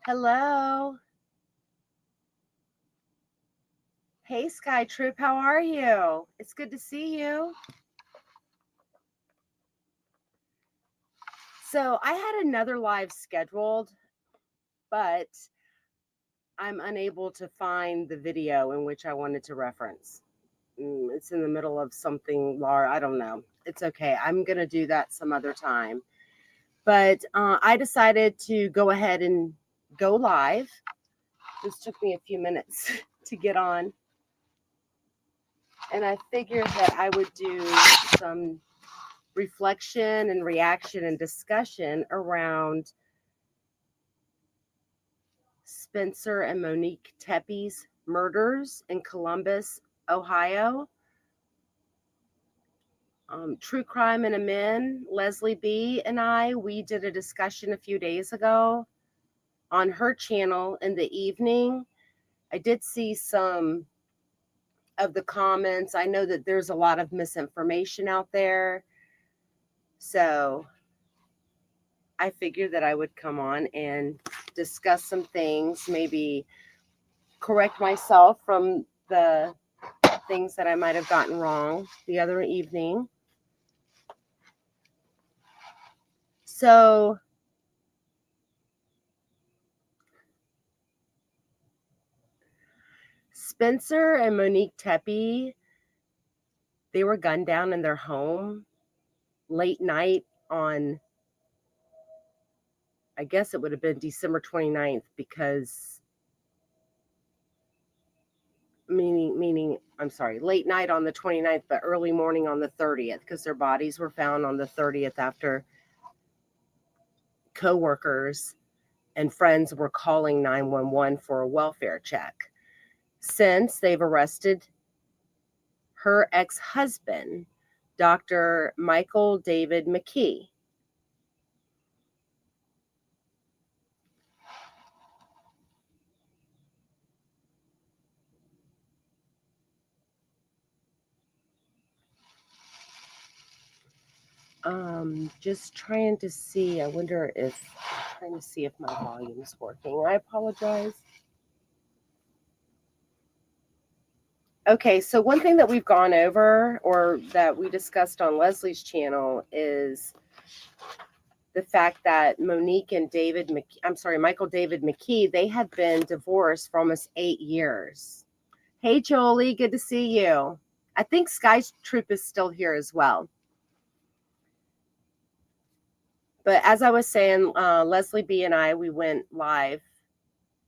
Hello. Hey, Sky Troop, how are you? It's good to see you. So, I had another live scheduled, but I'm unable to find the video in which I wanted to reference. It's in the middle of something, Laura. I don't know. It's okay. I'm going to do that some other time. But I decided to go ahead and go live. This took me a few minutes to get on. And I figured that I would do some reflection and reaction and discussion around Spencer and Monique Tepe's murders in Columbus, Ohio. True Crime and Amen, Leslie B. and we did a discussion a few days ago on her channel in the evening. I did see some of the comments. I know that there's a lot of misinformation out there. So I figured that I would come on and discuss some things, maybe correct myself from the things that I might have gotten wrong the other evening. So Spencer and Monique Tepe, they were gunned down in their home late night on, I guess it would have been December 29th, because late night on the 29th, but early morning on the 30th, because their bodies were found on the 30th after coworkers and friends were calling 911 for a welfare check. Since they've arrested her ex-husband, Dr. Michael David McKee. Just trying to see. I wonder if trying to see if my volume is working. I apologize. Okay, so one thing that we've gone over, or that we discussed on Leslie's channel, is the fact that Michael David McKee, they had been divorced for almost 8 years. Hey, Jolie, good to see you. I think Sky Troop is still here as well. But as I was saying, Leslie B and we went live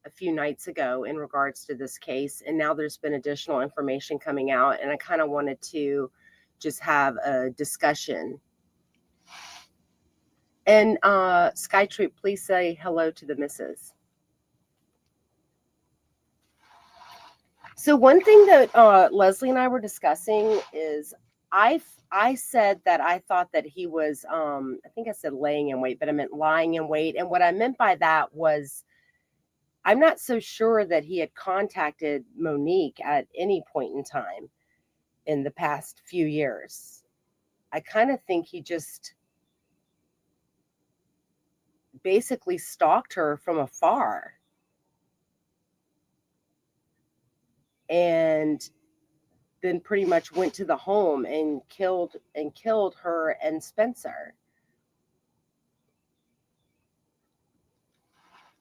a few nights ago in regards to this case, and now there's been additional information coming out, and I kind of wanted to just have a discussion. And Sky Troop, please say hello to the missus. So one thing that Leslie and I were discussing is I said that I thought that he was, I think I said laying in wait, but I meant lying in wait. And what I meant by that was, I'm not so sure that he had contacted Monique at any point in time in the past few years. I kind of think he just basically stalked her from afar. And then pretty much went to the home and killed her and Spencer.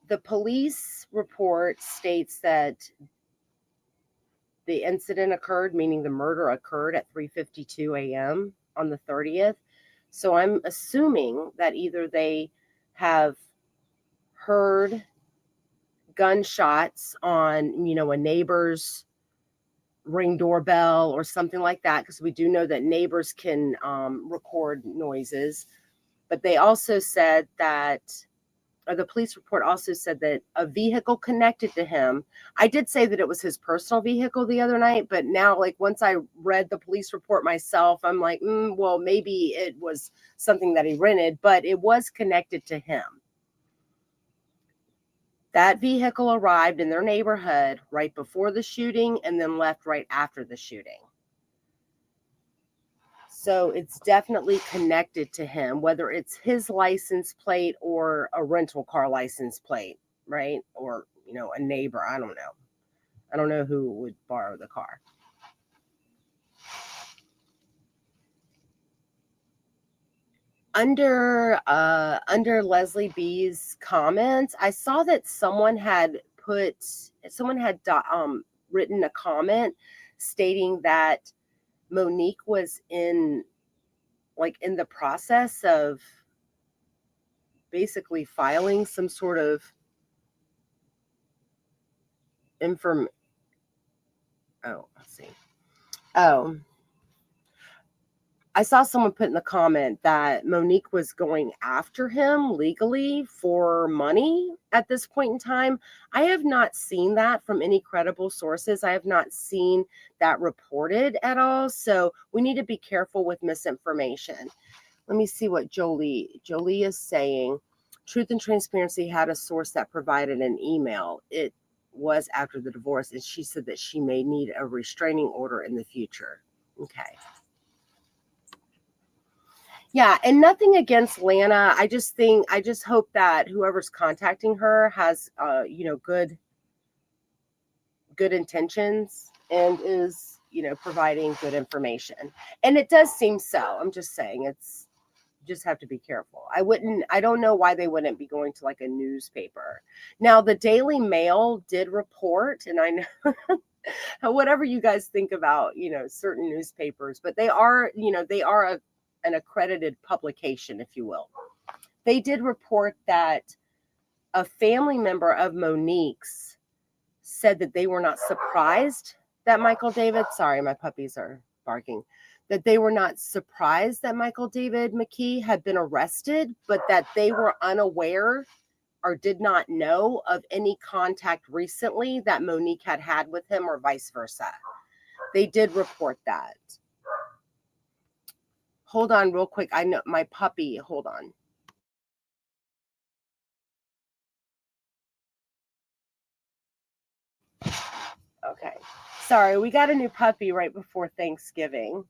The police report states that the incident occurred, meaning the murder occurred at 3:52 a.m. on the 30th. So I'm assuming that either they have heard gunshots on, a neighbor's Ring doorbell or something like that, because we do know that neighbors can record noises. But they also said that, or the police report also said that a vehicle connected to him. I did say that it was his personal vehicle the other night, but now, like, once I read the police report myself, I'm like, well, maybe it was something that he rented, but it was connected to him. That vehicle arrived in their neighborhood right before the shooting and then left right after the shooting. So it's definitely connected to him, whether it's his license plate or a rental car license plate. right? Or, a neighbor. I don't know. I don't know who would borrow the car. Under Leslie B's comments, I saw that someone had written a comment stating that Monique was in the process of basically filing some sort of let's see. Oh, I saw someone put in the comment that Monique was going after him legally for money at this point in time. I have not seen that from any credible sources. I have not seen that reported at all. So we need to be careful with misinformation. Let me see what Jolie is saying. Truth and Transparency had a source that provided an email. It was after the divorce, and she said that she may need a restraining order in the future. Okay. Yeah, and nothing against Lana. I just hope that whoever's contacting her has good intentions and is, providing good information. And it does seem so. I'm just saying you just have to be careful. I don't know why they wouldn't be going to like a newspaper. Now the Daily Mail did report, and I know whatever you guys think about, certain newspapers, but they are an accredited publication, if you will. They did report that a family member of Monique's said that they were not surprised that Michael David, sorry, my puppies are barking, that they were not surprised that Michael David McKee had been arrested, but that they were unaware or did not know of any contact recently that Monique had with him or vice versa. They did report that. Hold on real quick. I know my puppy. Hold on. Okay. Sorry, we got a new puppy right before Thanksgiving.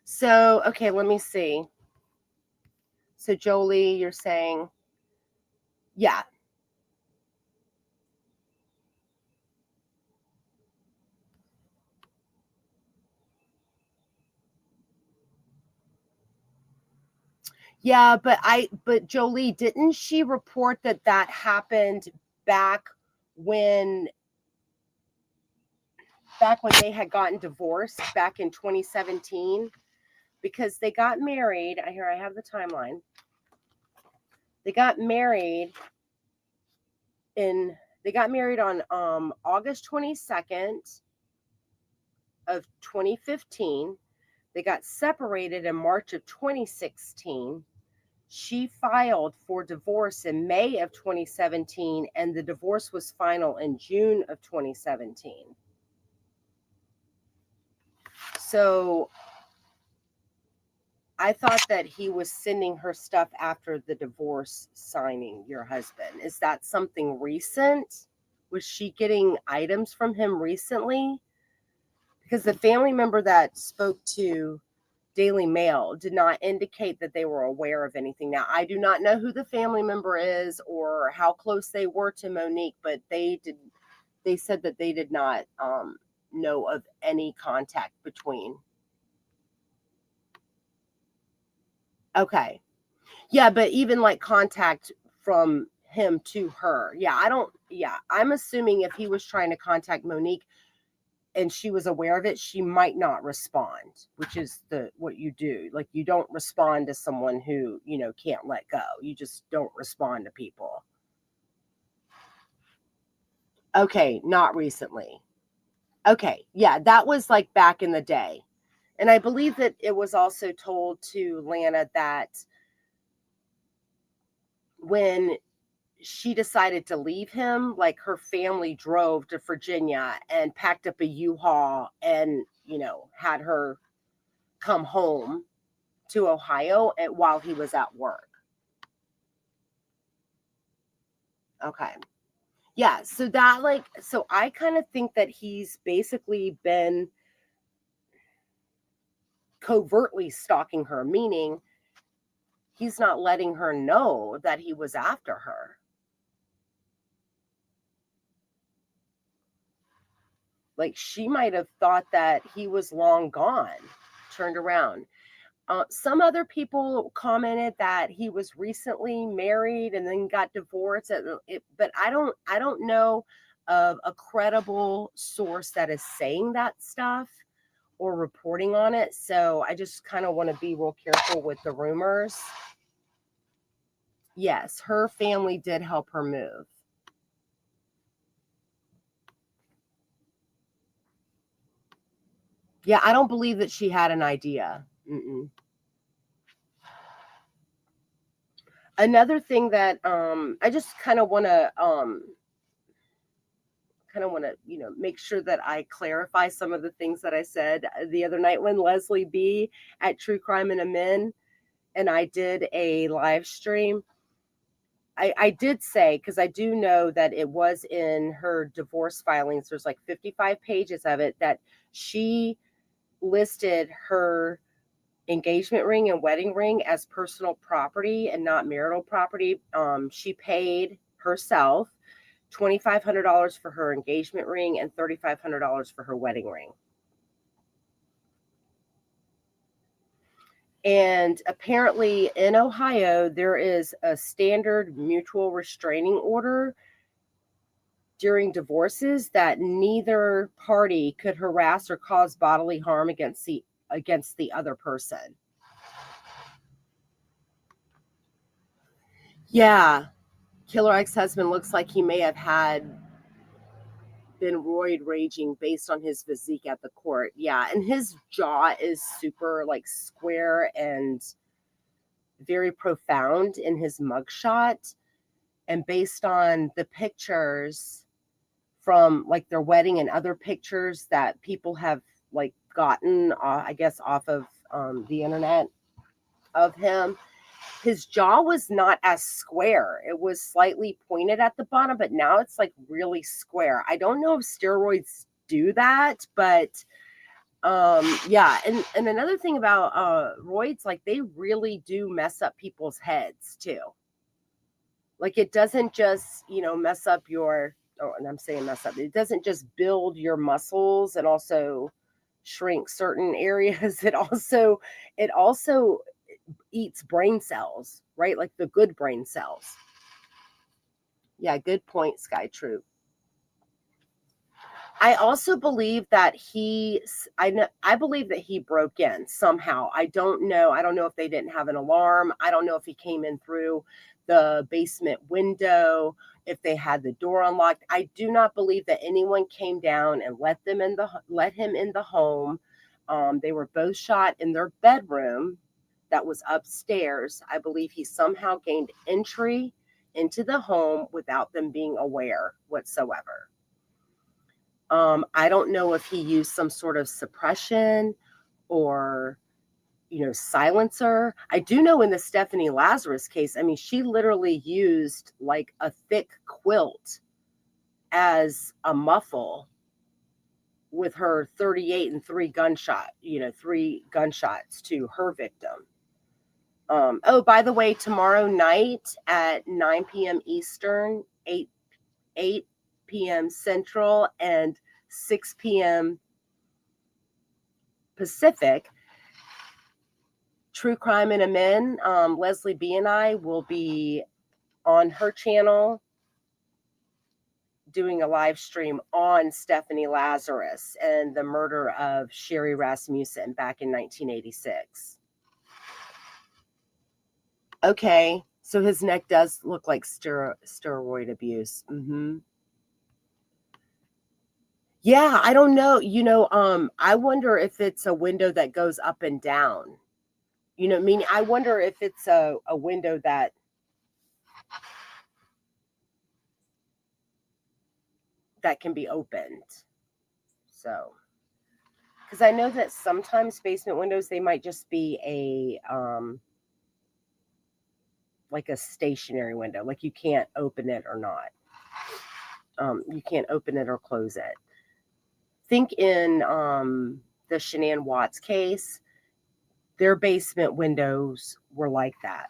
So, okay, let me see. So, Jolie, you're saying, yeah. Yeah, but Jolie, didn't she report that happened back when they had gotten divorced back in 2017? Because they got married. Here, I have the timeline. They got married on August 22nd of 2015. They got separated in March of 2016. She filed for divorce in May of 2017, and the divorce was final in June of 2017. So I thought that he was sending her stuff after the divorce signing, your husband. Is that something recent? Was she getting items from him recently? Because the family member that spoke to Daily Mail did not indicate that they were aware of anything. Now, I do not know who the family member is or how close they were to Monique, but they said that they did not know of any contact between. Okay. Yeah, but even like contact from him to her. I'm assuming if he was trying to contact Monique and she was aware of it, she might not respond, which is what you do. Like, you don't respond to someone who, can't let go. You just don't respond to people. Okay, not recently. Okay, yeah, that was like back in the day. And I believe that it was also told to Lana that when she decided to leave him, like, her family drove to Virginia and packed up a U-Haul and, had her come home to Ohio while he was at work. Okay. Yeah, so I kind of think that he's basically been covertly stalking her, meaning he's not letting her know that he was after her. Like, she might have thought that he was long gone, turned around. Some other people commented that he was recently married and then got divorced. But I don't know of a credible source that is saying that stuff or reporting on it. So I just kind of want to be real careful with the rumors. Yes, her family did help her move. Yeah, I don't believe that she had an idea. Mm-mm. Another thing that I just kind of want to make sure that I clarify some of the things that I said the other night when Leslie B at True Crime and Amen and I did a live stream. I did say, because I do know that it was in her divorce filings, there's like 55 pages of it, that she listed her engagement ring and wedding ring as personal property and not marital property. She paid herself $2,500 for her engagement ring and $3,500 for her wedding ring. And apparently in Ohio, there is a standard mutual restraining order during divorces that neither party could harass or cause bodily harm against the other person. Yeah. Killer ex-husband looks like he may have been roid raging based on his physique at the court. Yeah, and his jaw is super like square and very profound in his mugshot. And based on the pictures from like their wedding and other pictures that people have like gotten, I guess, off of the internet of him, his jaw was not as square. It was slightly pointed at the bottom, but now it's like really square. I don't know if steroids do that, but yeah. And another thing about roids, like they really do mess up people's heads too. Like it doesn't just, mess up and I'm saying mess up, it doesn't just build your muscles and also shrink certain areas. It also eats brain cells, right? Like the good brain cells. Yeah, good point, Sky Troop. I also believe that I believe that he broke in somehow. I don't know. I don't know if they didn't have an alarm. I don't know if he came in through the basement window, if they had the door unlocked. I do not believe that anyone came down and let him in the home. They were both shot in their bedroom that was upstairs. I believe he somehow gained entry into the home without them being aware whatsoever. I don't know if he used some sort of suppression or, silencer. I do know in the Stephanie Lazarus case, I mean, she literally used like a thick quilt as a muffle with her 38 and three gunshots to her victim. Oh, by the way, tomorrow night at 9 p.m. Eastern, 8 p.m. Central, and 6 p.m. Pacific, True Crime and Amen, Leslie B and I will be on her channel doing a live stream on Stephanie Lazarus and the murder of Sherry Rasmussen back in 1986. Okay, so his neck does look like steroid abuse. Mm-hmm. Yeah, I don't know. I wonder if it's a window that goes up and down. Meaning I wonder if it's a window that can be opened. So, because I know that sometimes basement windows, they might just be like a stationary window, like you can't open it or not. You can't open it or close it. Think in the Shanann Watts case, their basement windows were like that.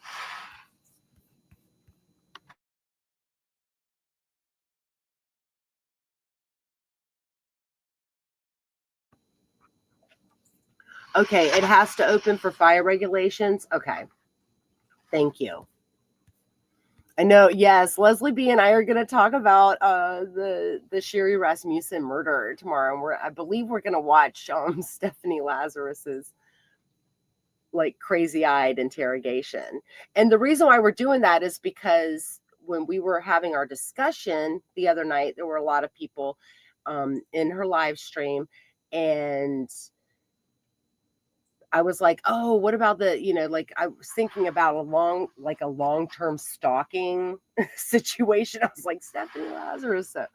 Okay, it has to open for fire regulations. Okay, thank you. I know. Yes, Leslie B and I are going to talk about the Sherry Rasmussen murder tomorrow, and I believe we're going to watch Stephanie Lazarus's like crazy-eyed interrogation. And the reason why we're doing that is because when we were having our discussion the other night, there were a lot of people in her live stream, and I was like, oh, what about like I was thinking about a long-term stalking situation. I was like, Stephanie Lazarus. So,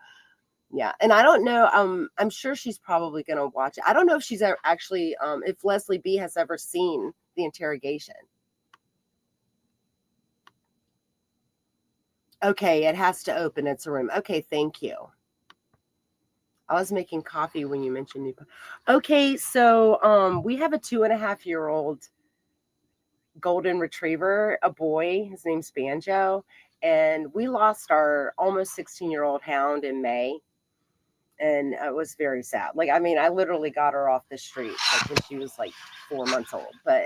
yeah. And I don't know. I'm sure she's probably going to watch it. I don't know if she's ever actually, if Leslie B has ever seen the interrogation. Okay. It has to open. It's a room. Okay. Thank you. I was making coffee when you mentioned new. Okay. So, we have a 2.5-year-old golden retriever, a boy. His name's Banjo, and we lost our almost 16-year-old hound in May, and it was very sad. Like, I mean, I literally got her off the street like when she was like 4 months old, but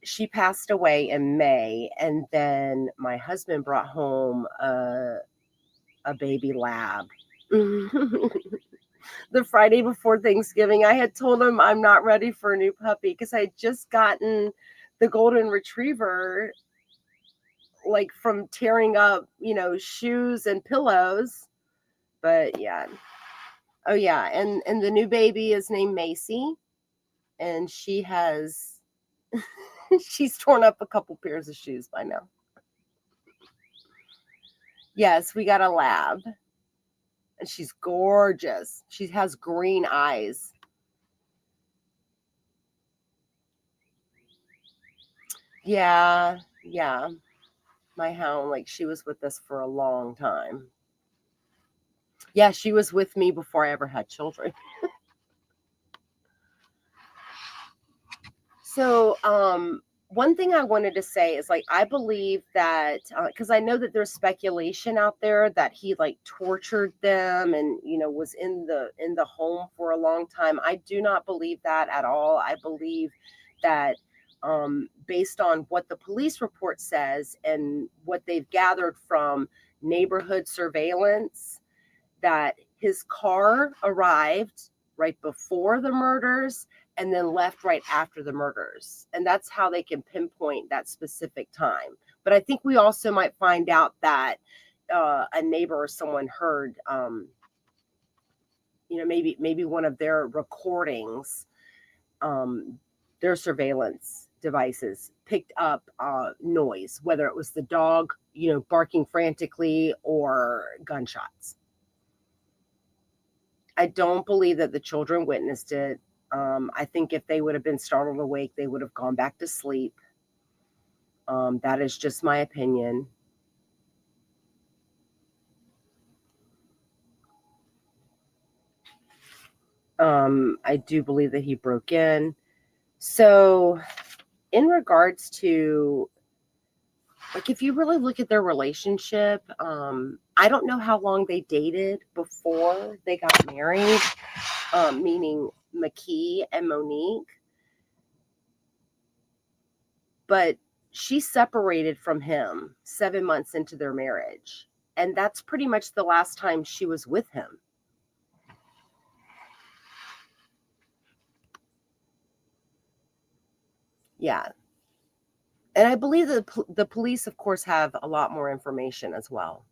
she passed away in May, and then my husband brought home a baby lab. The Friday before Thanksgiving, I had told him I'm not ready for a new puppy because I had just gotten the golden retriever, like from tearing up, shoes and pillows. But yeah. Oh yeah, and the new baby is named Macy, and she has she's torn up a couple pairs of shoes by now. Yes, we got a lab, and she's gorgeous. She has green eyes. Yeah, yeah. My hound, like, she was with us for a long time. Yeah, she was with me before I ever had children. So, one thing I wanted to say is, like, I believe that because I know that there's speculation out there that he like tortured them and was in the home for a long time. I do not believe that at all. I believe that based on what the police report says and what they've gathered from neighborhood surveillance, that his car arrived right before the murders and then left right after the murders. And that's how they can pinpoint that specific time. But I think we also might find out that a neighbor or someone heard, maybe one of their recordings, their surveillance devices picked up noise, whether it was the dog, barking frantically or gunshots. I don't believe that the children witnessed it. I think if they would have been startled awake, they would have gone back to sleep. That is just my opinion. I do believe that he broke in. So, in regards to, like, if you really look at their relationship, I don't know how long they dated before they got married, meaning McKee and Monique. But she separated from him 7 months into their marriage. And that's pretty much the last time she was with him. Yeah. And I believe that the police, of course, have a lot more information as well.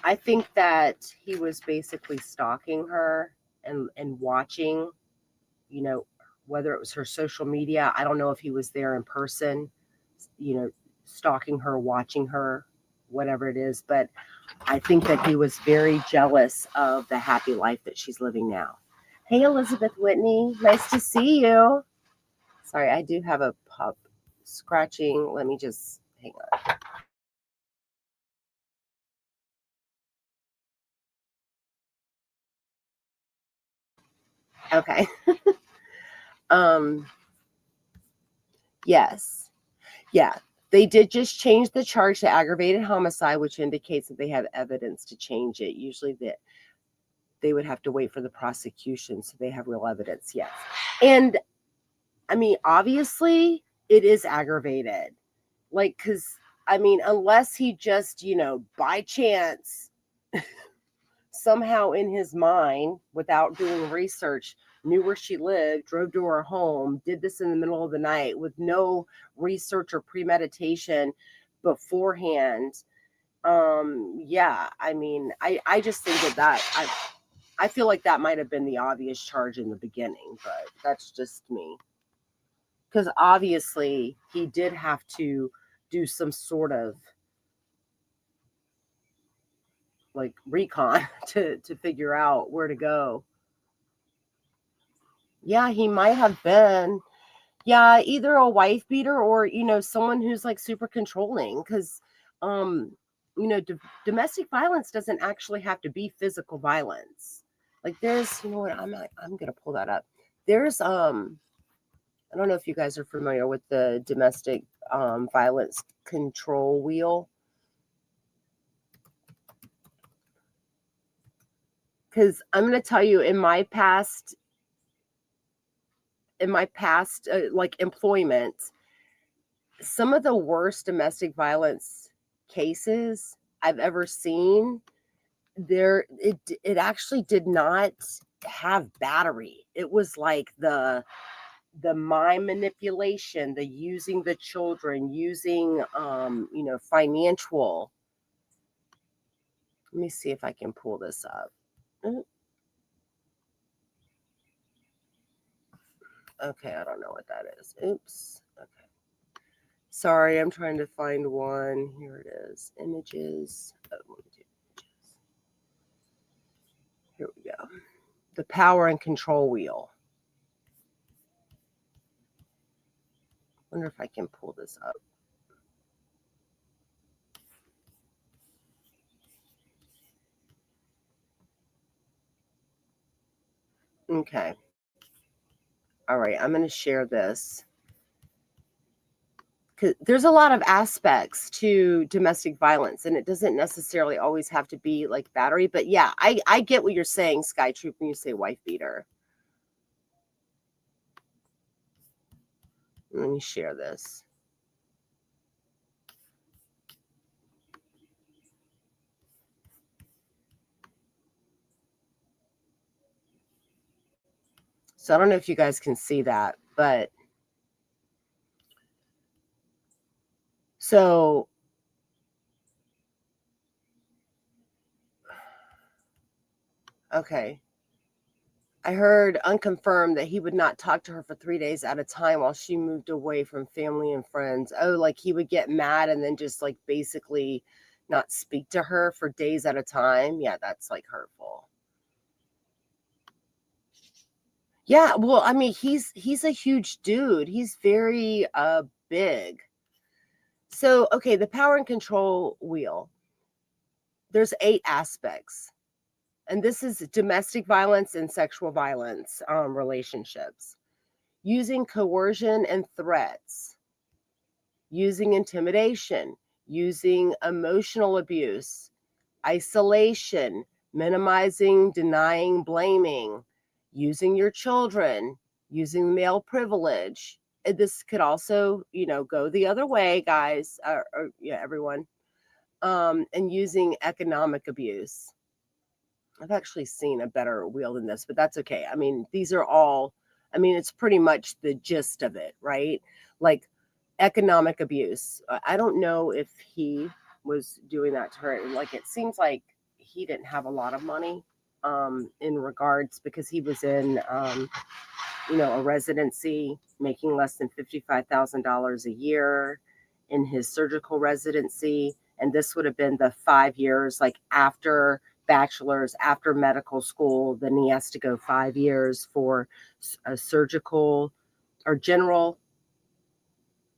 I think that he was basically stalking her and watching, you know, whether it was her social media. I don't know if he was there in person, stalking her, watching her, whatever it is. But I think that he was very jealous of the happy life that she's living now. Hey, Elizabeth Whitney, nice to see you. Sorry, I do have a pup scratching. Let me just hang on. Okay. Yes. Yeah. They did just change the charge to aggravated homicide, which indicates that they have evidence to change it. Usually that they would have to wait for the prosecution, so they have real evidence. Yes. And I mean, obviously it is aggravated. Like, cause I mean, unless he just, by chance somehow in his mind, without doing research, knew where she lived, drove to her home, did this in the middle of the night with no research or premeditation beforehand. Yeah, I mean, I just think I feel like that might have been the obvious charge in the beginning, but that's just me. Because obviously he did have to do some sort of like recon to figure out where to go. Yeah, he might have been. Yeah, either a wife beater or, someone who's like super controlling. Because, um, domestic violence doesn't actually have to be physical violence. Like there's, what, I'm gonna pull that up. There's, I don't know if you guys are familiar with the domestic violence control wheel. Because I'm gonna tell you, in my past like employment, some of the worst domestic violence cases I've ever seen, it actually did not have battery. It was like the mind manipulation, the using the children, using financial. Let me see if I can pull this up. Okay, I don't know what that is. Oops. Okay. Sorry, I'm trying to find one. Here it is. Images. Oh, let me do images. Here we go. The power and control wheel. Wonder if I can pull this up. Okay. All right, I'm going to share this. 'Cause there's a lot of aspects to domestic violence, and it doesn't necessarily always have to be like battery. But yeah, I get what you're saying, Sky Troop, when you say wife beater. Let me share this. So I don't know if you guys can see that, but so okay. I heard unconfirmed that he would not talk to her for 3 days at a time while she moved away from family and friends. Oh, like he would get mad and then just like basically not speak to her for days at a time. Yeah, that's like hurtful. Yeah, well, I mean, he's a huge dude. He's very big. So, okay, the power and control wheel. There's 8 aspects. And this is domestic violence and sexual violence relationships. Using coercion and threats, using intimidation, using emotional abuse, isolation, minimizing, denying, blaming, using your children, using male privilege. And this could also, go the other way, guys, or yeah, everyone, and using economic abuse. I've actually seen a better wheel than this, but that's okay. I mean, these are all, I mean, it's pretty much the gist of it, right? Like economic abuse. I don't know if he was doing that to her. Like, it seems like he didn't have a lot of money in regards because he was in, a residency making less than $55,000 a year in his surgical residency. And this would have been the 5 years, like after bachelor's, after medical school. Then he has to go 5 years for a surgical or general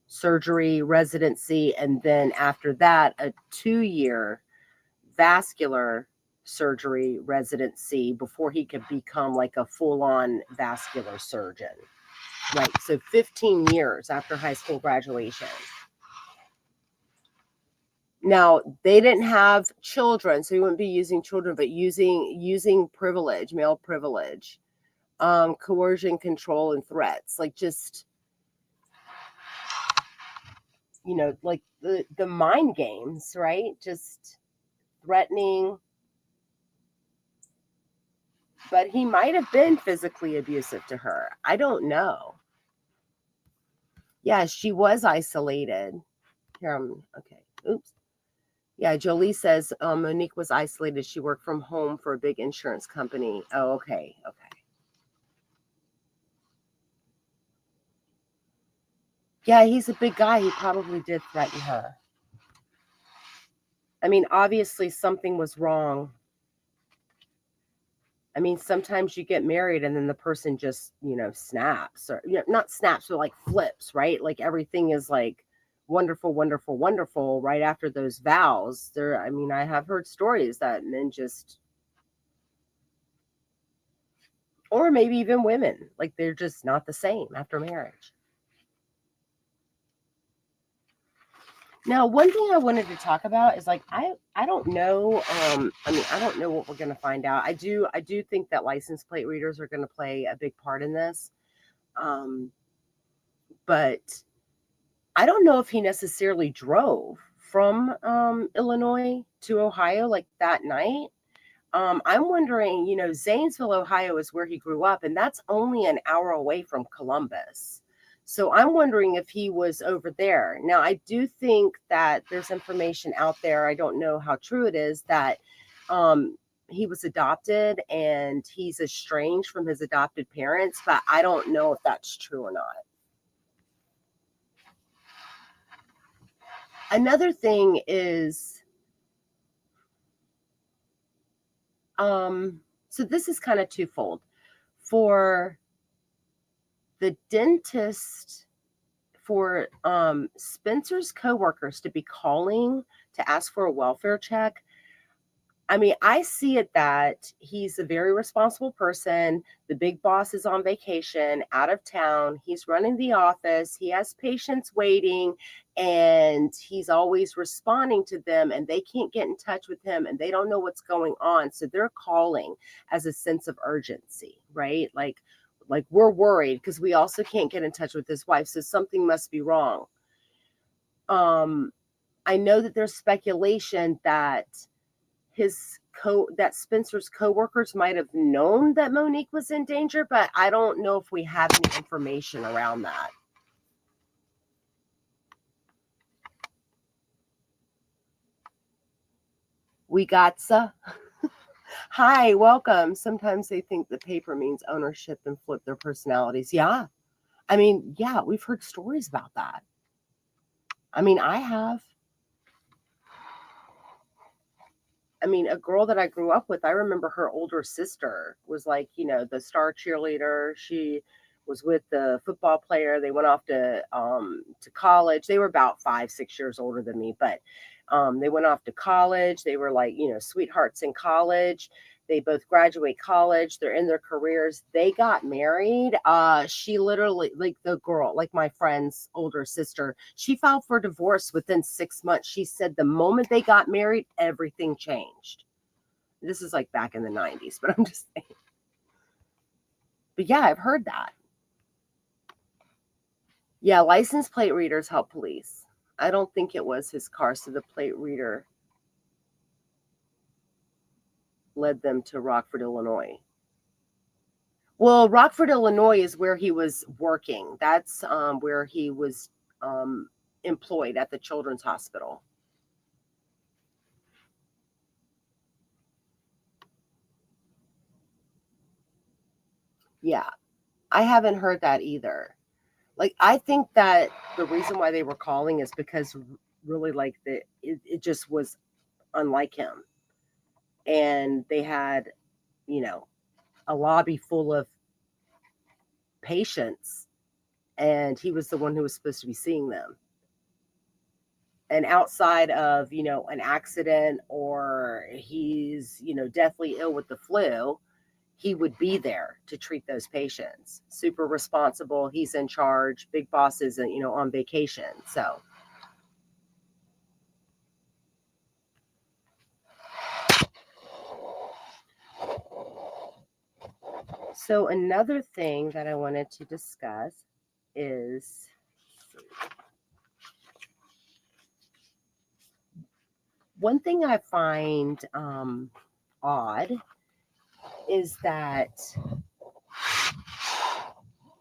surgery residency. And then after that, a 2-year vascular surgery residency before he could become like a full-on vascular surgeon. Right. So 15 years after high school graduation. Now, they didn't have children, so he wouldn't be using children, but using privilege, male privilege, coercion, control, and threats. Like just, like the mind games, right? Just threatening. But he might have been physically abusive to her. I don't know. Yeah, she was isolated. Here, okay. Oops. Yeah, Jolie says Monique was isolated. She worked from home for a big insurance company. Oh, okay. Yeah, he's a big guy. He probably did threaten her. I mean, obviously something was wrong. I mean, sometimes you get married and then the person just, snaps or, not snaps, but like flips, right? Like everything is like wonderful, wonderful, wonderful right after those vows. I have heard stories that men just, or maybe even women, like they're just not the same after marriage. Now, one thing I wanted to talk about is like I don't know. I don't know what we're going to find out. I do think that license plate readers are going to play a big part in this, but I don't know if he necessarily drove from Illinois to Ohio like that night. I'm wondering, Zanesville, Ohio is where he grew up, and that's only an hour away from Columbus. So I'm wondering if he was over there. Now, I do think that there's information out there, I don't know how true it is, that he was adopted and he's estranged from his adopted parents, but I don't know if that's true or not. Another thing is, so this is kind of twofold. For the dentist, for Spencer's coworkers to be calling to ask for a welfare check, I mean, I see it that he's a very responsible person. The big boss is on vacation, out of town. He's running the office. He has patients waiting, and he's always responding to them, and they can't get in touch with him, and they don't know what's going on. So they're calling as a sense of urgency, right? Like we're worried because we also can't get in touch with his wife, so something must be wrong. I know that there's speculation that that Spencer's coworkers might have known that Monique was in danger, but I don't know if we have any information around that. We gotcha. Hi, welcome. Sometimes they think the paper means ownership and flip their personalities. Yeah. Yeah, we've heard stories about that. I have. A girl that I grew up with, I remember her older sister was like, the star cheerleader. She was with the football player. They went off to college. They were about 5-6 years older than me, but they went off to college. They were like, sweethearts in college. They both graduate college. They're in their careers. They got married. She literally, like the girl, like my friend's older sister, she filed for divorce within 6 months. She said the moment they got married, everything changed. This is like back in the 90s, but I'm just saying. But yeah, I've heard that. Yeah, license plate readers help police. I don't think it was his car, so the plate reader led them to Rockford, Illinois. Well, Rockford, Illinois is where he was working. That's where he was employed at the Children's Hospital. Yeah, I haven't heard that either. Like, I think that the reason why they were calling is because really, like, it just was unlike him. And they had, a lobby full of patients, and he was the one who was supposed to be seeing them. And outside of, an accident, or he's, deathly ill with the flu, he would be there to treat those patients. Super responsible. He's in charge. Big boss isn't, on vacation. So another thing that I wanted to discuss is, one thing I find odd is that,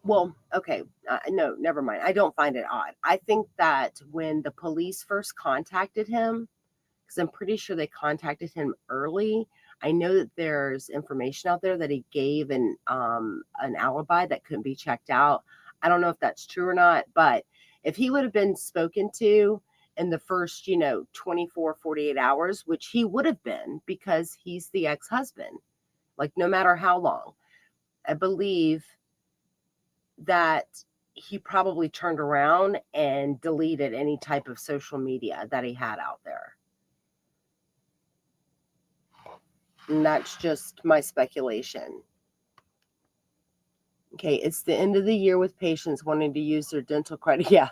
well, okay, no, never mind. I don't find it odd. I think that when the police first contacted him, because I'm pretty sure they contacted him early. I know that there's information out there that he gave an alibi that couldn't be checked out. I don't know if that's true or not, but if he would have been spoken to in the first, 24, 48 hours, which he would have been because he's the ex-husband, like no matter how long, I believe that he probably turned around and deleted any type of social media that he had out there. And that's just my speculation. Okay, it's the end of the year with patients wanting to use their dental credit. Yeah.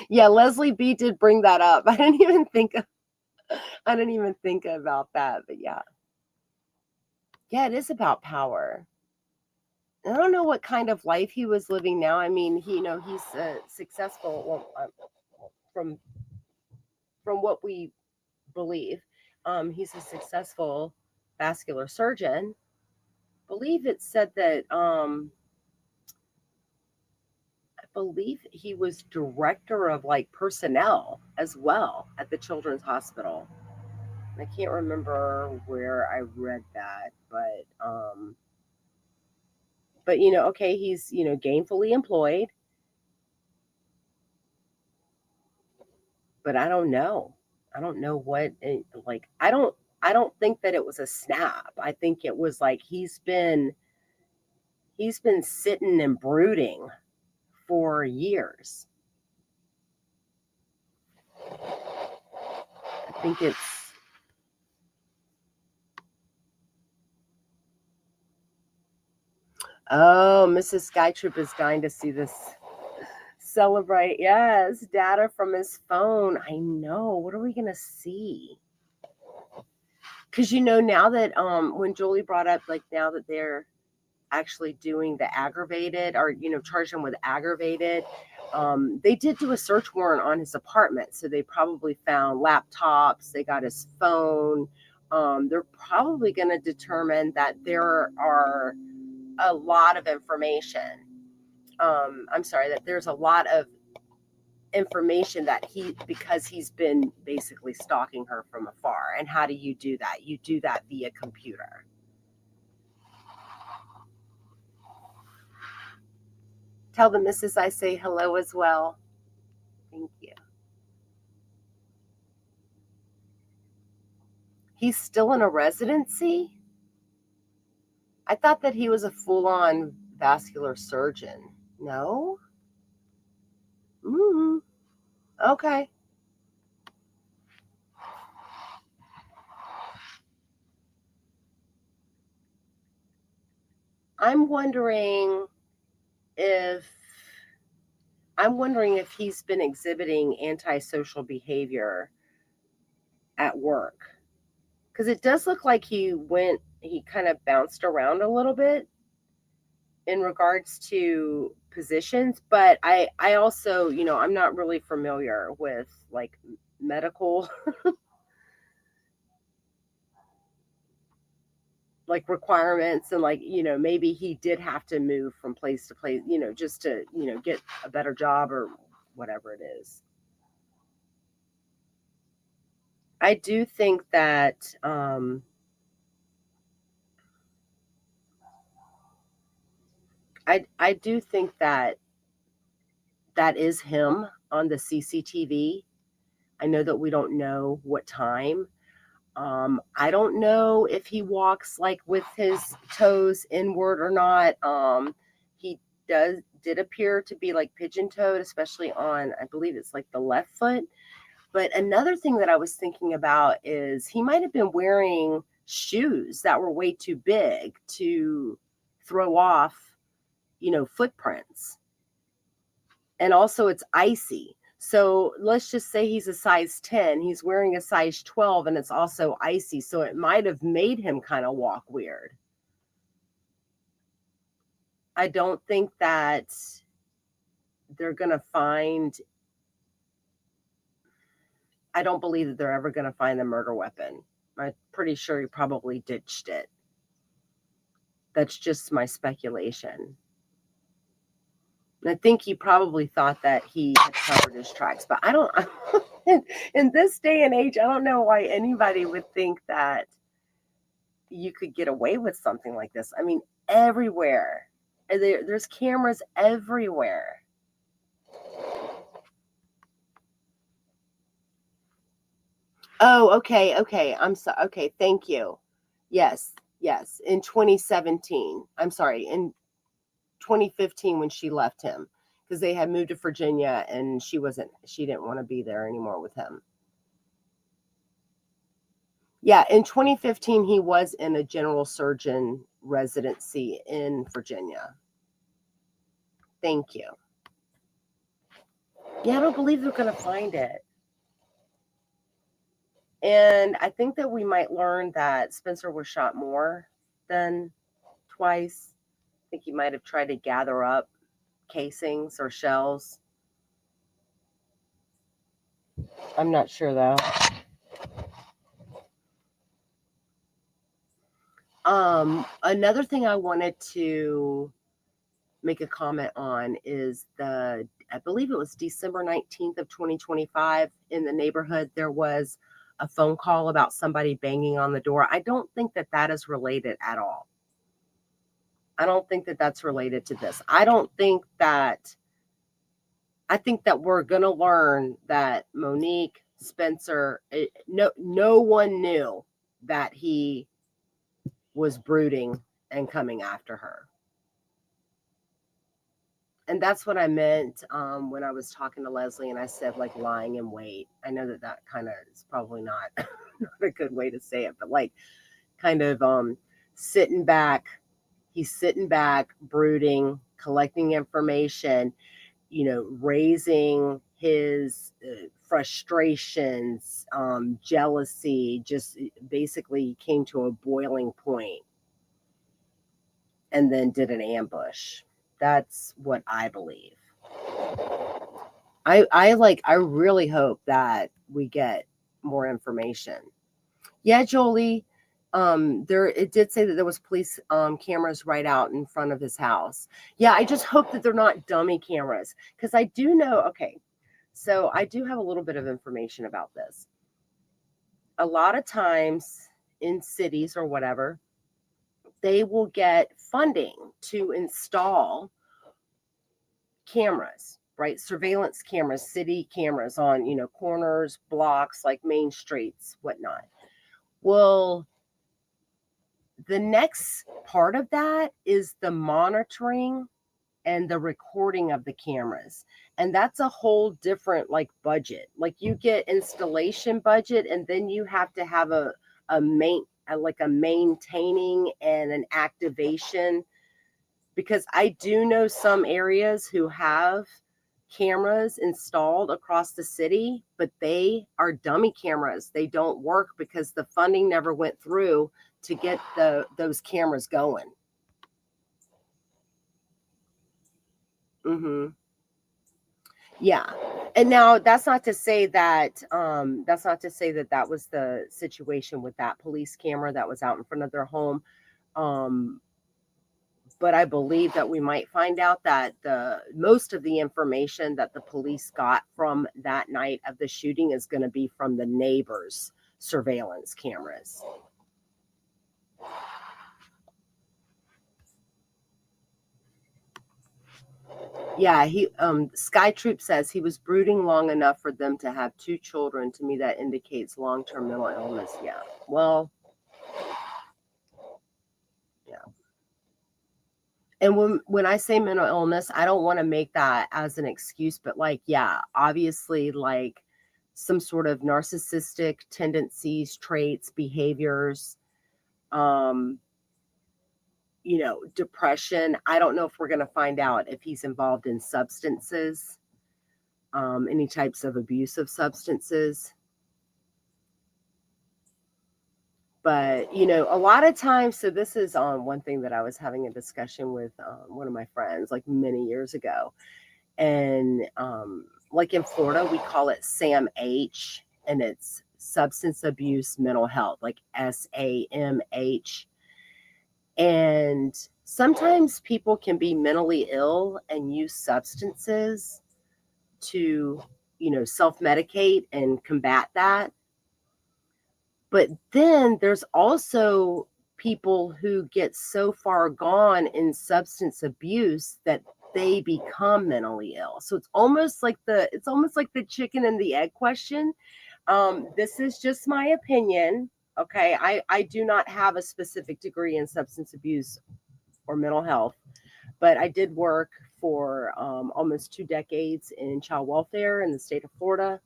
Yeah, Leslie B did bring that up. I didn't even think about that, but yeah. Yeah, it is about power. I don't know what kind of life he was living now. I mean, he's successful, well, from what we believe. He's a successful vascular surgeon. I believe it said that I believe he was director of like personnel as well at the Children's Hospital. I can't remember where I read that, but okay, he's gainfully employed, but I don't know. I don't know what like I don't think that it was a snap. I think it was like he's been sitting and brooding for years. I think it's Oh, Mrs. Skytrip is dying to see this celebrate. Yes, data from his phone. I know. What are we gonna see? Because now that when Julie brought up, like, now that they're actually doing the aggravated, or charged him with aggravated, they did do a search warrant on his apartment, so they probably found laptops. They got his phone. They're probably going to determine that there are a lot of information. I'm sorry, that there's a lot of information that because he's been basically stalking her from afar. And how do you do that? You do that via computer. Tell the missus I say hello as well. Thank you. He's still in a residency? I thought that he was a full-on vascular surgeon. No? Okay. I'm wondering if he's been exhibiting antisocial behavior at work. Because it does look like he kind of bounced around a little bit in regards to positions, but I also, I'm not really familiar with like medical like requirements, and like, maybe he did have to move from place to place, just to, get a better job or whatever it is. I do think that I do think that is him on the CCTV. I know that we don't know what time. I don't know if he walks like with his toes inward or not. He did appear to be like pigeon toed, especially on, I believe it's like the left foot. But another thing that I was thinking about is he might have been wearing shoes that were way too big to throw off, footprints. And also it's icy. So let's just say he's a size 10, he's wearing a size 12, and it's also icy. So it might have made him kind of walk weird. I don't think that they're going to find, I don't believe that they're ever going to find the murder weapon. I'm pretty sure he probably ditched it. That's just my speculation. And I think he probably thought that he had covered his tracks, but I don't, in this day and age, I don't know why anybody would think that you could get away with something like this. I mean, everywhere. There's cameras everywhere. Oh, okay. I'm sorry. Okay, thank you. Yes. In 2017. I'm sorry, in 2015 when she left him, because they had moved to Virginia and she didn't want to be there anymore with him. Yeah, in 2015 he was in a general surgeon residency in Virginia. Thank you. Yeah, I don't believe they're going to find it. And I think that we might learn that Spencer was shot more than twice. I think he might have tried to gather up casings or shells. I'm not sure though. Another thing I wanted to make a comment on is I believe it was December 19th of 2025 in the neighborhood, there was a phone call about somebody banging on the door. I don't think that that is related at all. I don't think that that's related to this. I think that we're going to learn that Monique, Spencer, no one knew that he was brooding and coming after her. And that's what I meant when I was talking to Leslie and I said, like, lying in wait. I know that kind of is probably not, not a good way to say it, but like kind of sitting back. He's sitting back, brooding, collecting information, raising his frustrations, jealousy, just basically came to a boiling point and then did an ambush. That's what I believe. I really hope that we get more information. Yeah, Jolie. It did say that there was police cameras right out in front of his house. Yeah, I just hope that they're not dummy cameras, because I do know. Okay, so I do have a little bit of information about this. A lot of times in cities or whatever, they will get funding to install cameras, right? Surveillance cameras, city cameras on, corners, blocks, like main streets, whatnot. Well, the next part of that is the monitoring and the recording of the cameras. And that's a whole different budget. Like you get installation budget, and then you have to have a maintaining and an activation, because I do know some areas who have cameras installed across the city, but they are dummy cameras. They don't work because the funding never went through to get those cameras going. Mm-hmm. Yeah. And now that's not to say that that was the situation with that police camera that was out in front of their home. But I believe that we might find out that most of the information that the police got from that night of the shooting is going to be from the neighbors' surveillance cameras. Yeah, Sky Troop says he was brooding long enough for them to have 2 children. To me, that indicates long-term mental illness. Yeah. Well, yeah. And when I say mental illness, I don't want to make that as an excuse, but obviously, some sort of narcissistic tendencies, traits, behaviors, depression. I don't know if we're going to find out if he's involved in substances, any types of abusive substances. But, a lot of times, so this is one thing that I was having a discussion with one of my friends like many years ago. And like in Florida, we call it SAMH, and it's substance abuse mental health, like SAMH. And sometimes people can be mentally ill and use substances to, self-medicate and combat that. But then there's also people who get so far gone in substance abuse that they become mentally ill. So it's almost like the chicken and the egg question. This is just my opinion. Okay. I do not have a specific degree in substance abuse or mental health, but I did work for almost 2 decades in child welfare in the state of Florida.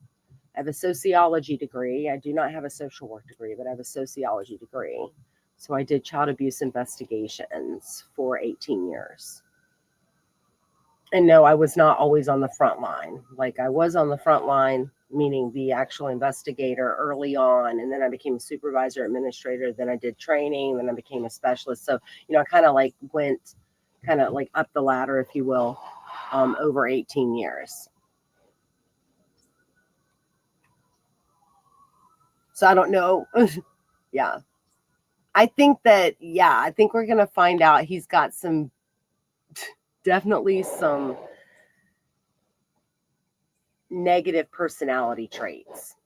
I have a sociology degree. I do not have a social work degree, but I have a sociology degree. So I did child abuse investigations for 18 years. And no, I was not always on the front line. Like I was on the front line, meaning the actual investigator early on. And then I became a supervisor, administrator. Then I did training. Then I became a specialist. So, I kind of like went kind of like up the ladder, if you will, over 18 years. So I don't know. Yeah. I think we're going to find out he's got definitely some negative personality traits.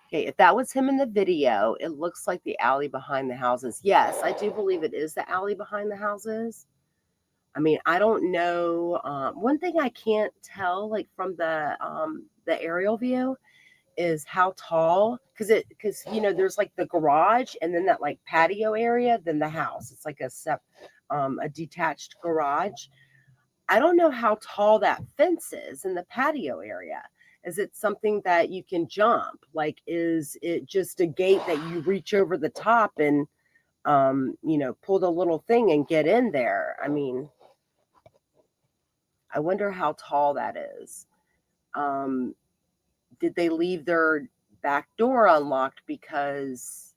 Okay, if that was him in the video, it looks like the alley behind the houses. Yes, I do believe it is the alley behind the houses. I mean, I don't know. One thing I can't tell, like from the aerial view, is how tall, because there's like the garage and then that like patio area, then the house. It's like a detached garage. I don't know how tall that fence is in the patio area. Is it something that you can jump? Like, is it just a gate that you reach over the top and, pull the little thing and get in there? I mean, I wonder how tall that is. Did they leave their back door unlocked because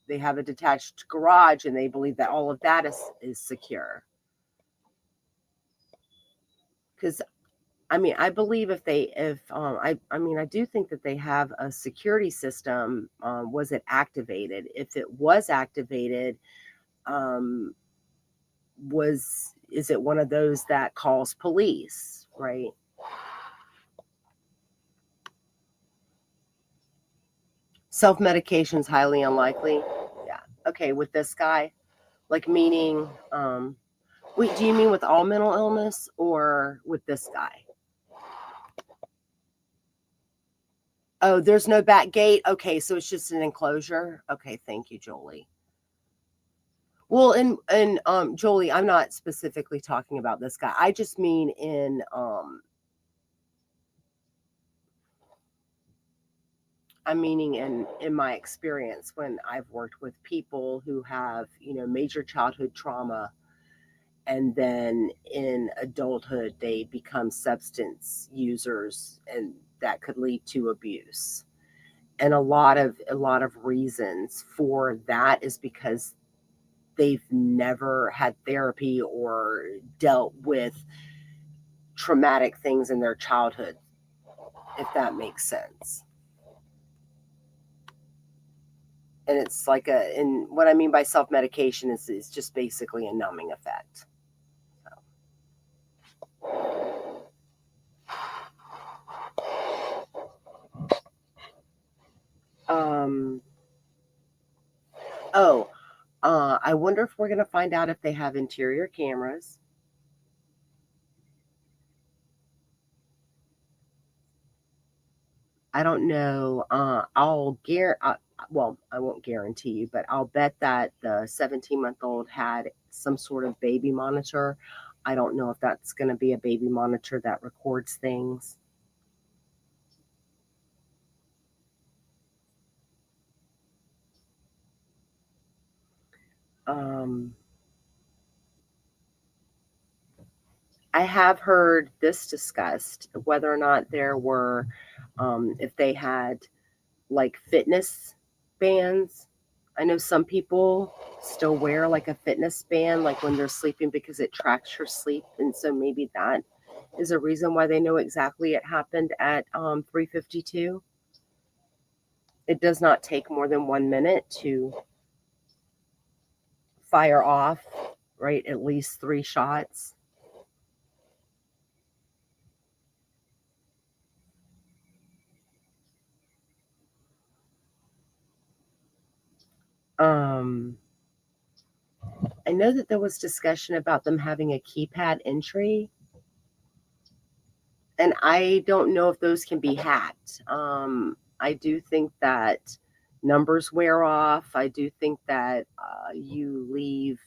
they have a detached garage and they believe that all of that is secure? Because I mean, I believe I do think that they have a security system. Was it activated? If it was activated, is it one of those that calls police, right? Self-medication is highly unlikely. Yeah. Okay, with this guy, like meaning, wait, do you mean with all mental illness or with this guy? Oh, there's no back gate. Okay, so it's just an enclosure. Okay, thank you, Jolie. Well, and Jolie, I'm not specifically talking about this guy. I just mean I'm meaning in my experience when I've worked with people who have, major childhood trauma, and then in adulthood they become substance users, and that could lead to abuse. And a lot of reasons for that is because they've never had therapy or dealt with traumatic things in their childhood, if that makes sense. And it's like and what I mean by self-medication is just basically a numbing effect. I wonder if we're going to find out if they have interior cameras. I don't know. Well, I won't guarantee you, but I'll bet that the 17-month-old had some sort of baby monitor. I don't know if that's going to be a baby monitor that records things. I have heard this discussed, whether or not there were, if they had like fitness bands. I know some people still wear like a fitness band, like when they're sleeping, because it tracks your sleep. And so maybe that is a reason why they know exactly it happened at 3:52. It does not take more than 1 minute to fire off, right? At least 3 shots. I know that there was discussion about them having a keypad entry, and I don't know if those can be hacked. I do think that numbers wear off. I do think that you leave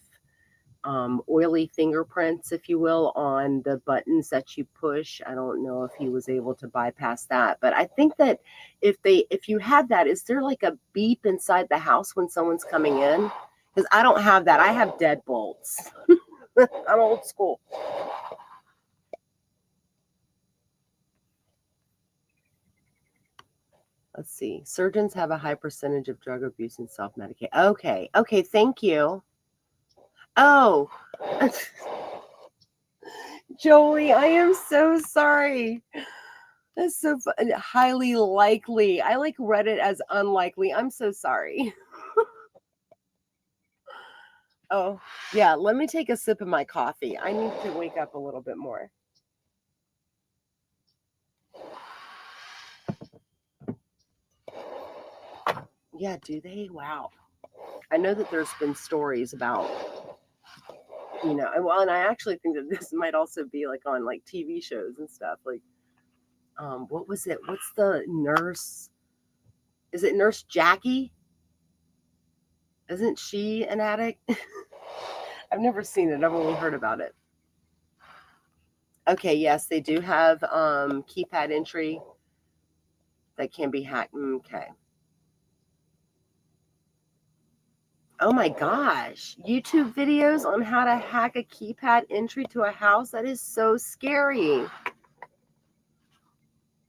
oily fingerprints, if you will, on the buttons that you push. I don't know if he was able to bypass that, but I think that if you had that, is there like a beep inside the house when someone's coming in? Because I don't have that. I have deadbolts. I'm old school. Let's see. Surgeons have a high percentage of drug abuse and self-medicate. Okay. Okay. Thank you. Oh, Jolie, I am so sorry. That's so highly likely. I like read it as unlikely. I'm so sorry. Oh, yeah. Let me take a sip of my coffee. I need to wake up a little bit more. Yeah, do they? Wow. I know that there's been stories about, well, and I actually think that this might also be like on like TV shows and stuff. Like, what was it? What's the nurse? Is it Nurse Jackie? Isn't she an addict? I've never seen it. I've only heard about it. Okay, yes, they do have keypad entry that can be hacked. Okay. Oh my gosh. YouTube videos on how to hack a keypad entry to a house. That is so scary.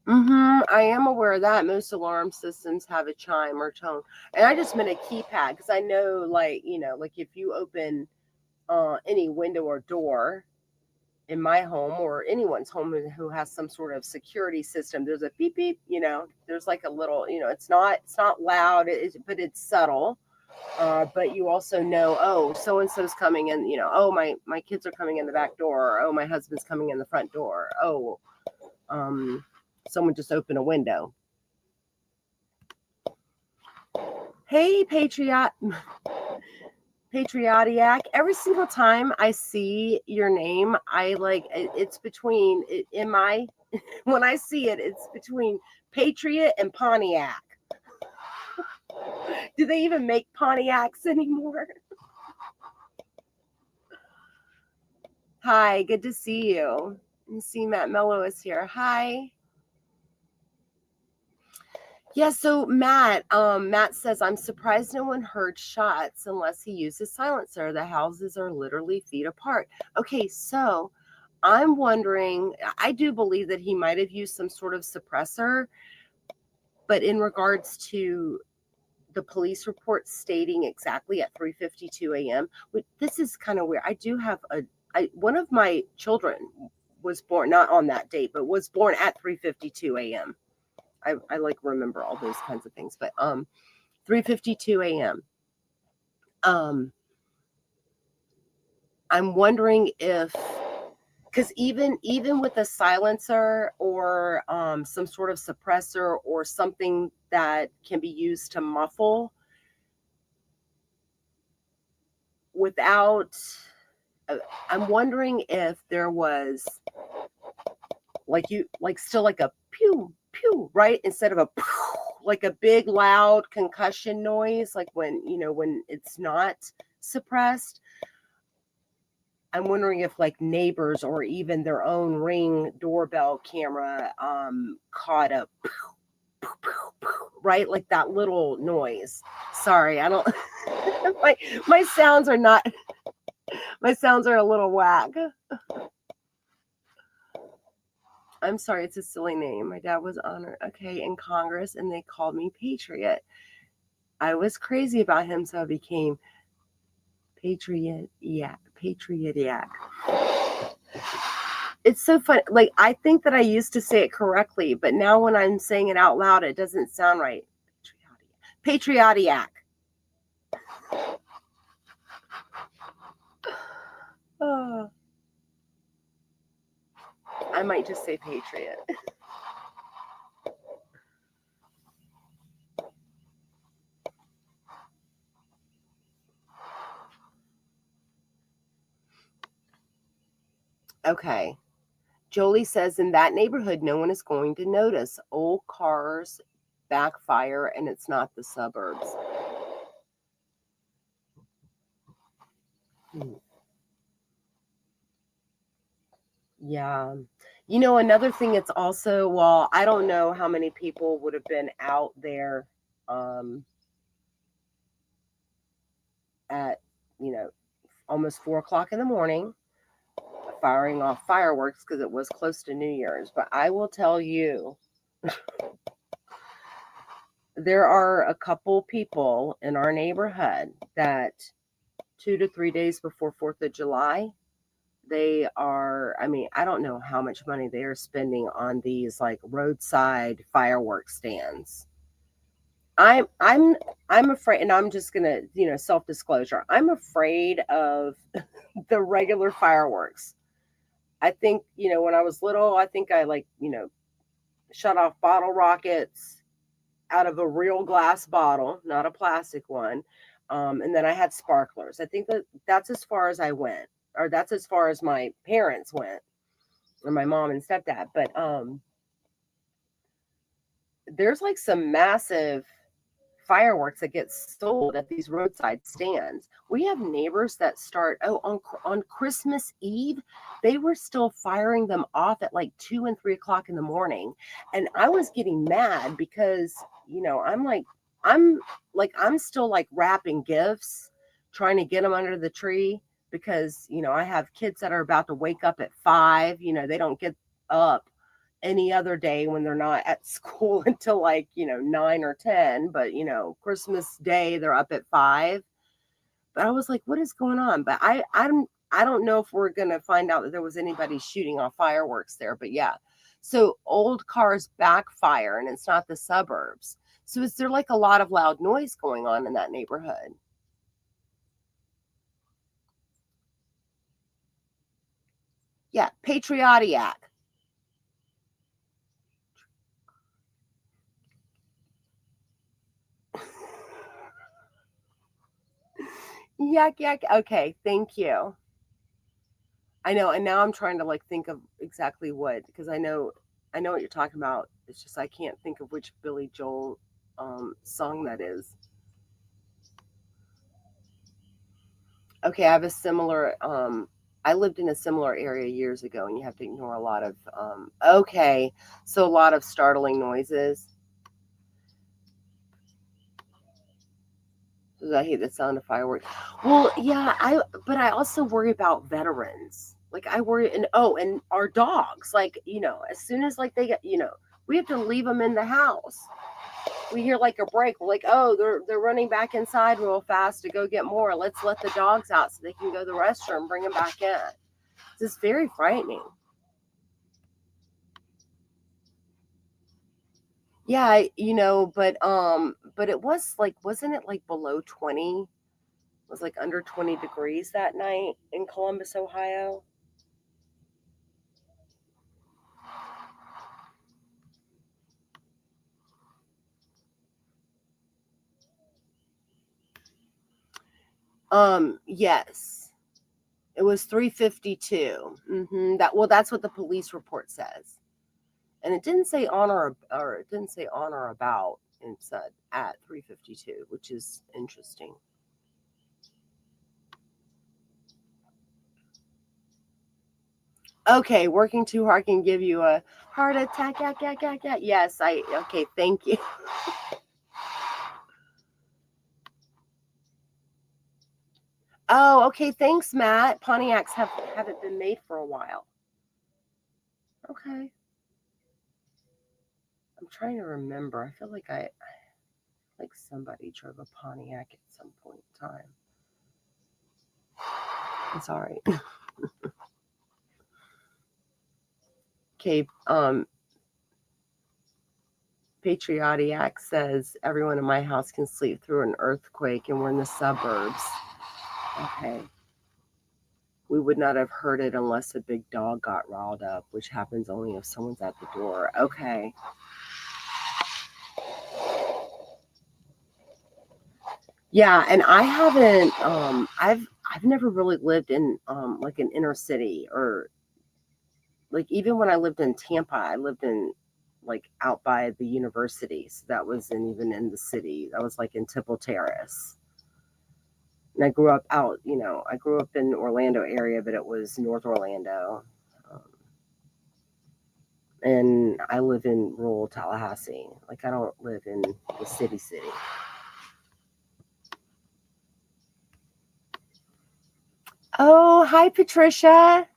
I am aware of that. Most alarm systems have a chime or tone. And I just meant a keypad because I know, like, like if you open any window or door in my home or anyone's home who has some sort of security system, there's a beep beep, there's like a little, it's not loud, but it's subtle. But you also know, oh, so and so's coming in, oh, my kids are coming in the back door, or, oh, my husband's coming in the front door, oh, someone just opened a window. Hey, Patriotic. Every single time I see your name, I like it's between when I see it, it's between Patriot and Pontiac. Do they even make Pontiacs anymore? Hi, good to see you. And see Matt Mello is here. Hi. Yeah, so Matt says, I'm surprised no one heard shots unless he used a silencer. The houses are literally feet apart. Okay, so I'm wondering, I do believe that he might have used some sort of suppressor, but in regards to the police report stating exactly at 3:52 a.m., this is kind of weird. I do have one of my children was born not on that date, but was born at 3:52 a.m. I like remember all those kinds of things, but 3:52 a.m. I'm wondering if, because even with a silencer or some sort of suppressor or something that can be used to muffle without, I'm wondering if there was still like a pew pew, right, instead of a pew, like a big loud concussion noise, like when it's not suppressed. I'm wondering if like neighbors or even their own Ring doorbell camera caught a right? Like that little noise. Sorry, I don't my sounds are not my sounds are a little whack. I'm sorry, it's a silly name. My dad was honored, in Congress, and they called me Patriot. I was crazy about him, so I became Patriot. Yeah, Patriotic. It's so funny. Like, I think that I used to say it correctly, but now when I'm saying it out loud, it doesn't sound right. Patriotic. Oh, I might just say Patriot. Okay. Jolie says in that neighborhood, no one is going to notice. Old cars backfire, and it's not the suburbs. Yeah. You know, another thing, it's also, well, I don't know how many people would have been out there at, almost 4 o'clock in the morning, firing off fireworks because it was close to New Year's. But I will tell you, there are a couple people in our neighborhood that 2 to 3 days before 4th of July, they are, I mean, I don't know how much money they are spending on these like roadside fireworks stands. I'm afraid, and I'm just gonna, self-disclosure. I'm afraid of the regular fireworks. I think, when I was little, I think I like, shut off bottle rockets out of a real glass bottle, not a plastic one. And then I had sparklers. I think that's as far as I went, or that's as far as my parents went, or my mom and stepdad. But there's like some massive fireworks that get sold at these roadside stands. We have neighbors that start on Christmas Eve, they were still firing them off at like 2 and 3 o'clock in the morning, and I was getting mad because I'm still like wrapping gifts, trying to get them under the tree because I have kids that are about to wake up at 5. They don't get up any other day when they're not at school until like 9 or 10, but Christmas Day they're up at 5. But I was like, what is going on? But I don't know if we're gonna find out that there was anybody shooting off fireworks there. But yeah, so old cars backfire, and it's not the suburbs. So is there like a lot of loud noise going on in that neighborhood? Yeah, patriotic. Yak yak. Okay, thank you. I know, and now I'm trying to like think of exactly what, because I know what you're talking about. It's just I can't think of which Billy Joel song that is. Okay, I have a similar I lived in a similar area years ago, and you have to ignore a lot of okay, so a lot of startling noises. Because I hate the sound of fireworks. Well, yeah, but I also worry about veterans. Like I worry, and our dogs. Like as soon as like they get, we have to leave them in the house. We hear like a break. We're like, oh, they're running back inside real fast to go get more. Let's let the dogs out so they can go to the restroom, bring them back in. It's very frightening. Yeah, but it was like, wasn't it like below 20? It was like under 20 degrees that night in Columbus, Ohio. Yes. It was 352. That's what the police report says. And it didn't say on or it didn't say on or about. It said at 352, which is interesting. Okay, working too hard can give you a heart attack. Yes, okay, thank you. Oh, okay, thanks, Matt. Pontiacs haven't been made for a while. Okay. I'm trying to remember. I feel like somebody drove a Pontiac at some point in time. It's all right. Okay, Patriotic says everyone in my house can sleep through an earthquake and we're in the suburbs. Okay. We would not have heard it unless a big dog got riled up, which happens only if someone's at the door. Okay. Yeah, and I haven't I've never really lived in like an inner city, or like even when I lived in Tampa, I lived in like out by the university. So that wasn't even in the city. That was like in Tipple Terrace. And I grew up out, I grew up in Orlando area, but it was North Orlando. Um, and I live in rural Tallahassee. Like I don't live in the city. Oh, hi Patricia.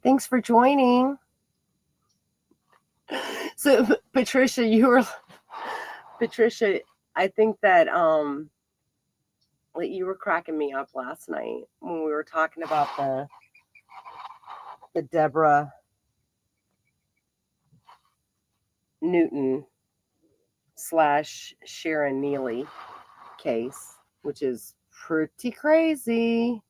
Thanks for joining. So Patricia, Patricia, I think that like you were cracking me up last night when we were talking about the Deborah Newton / Sharon Neely case, which is pretty crazy.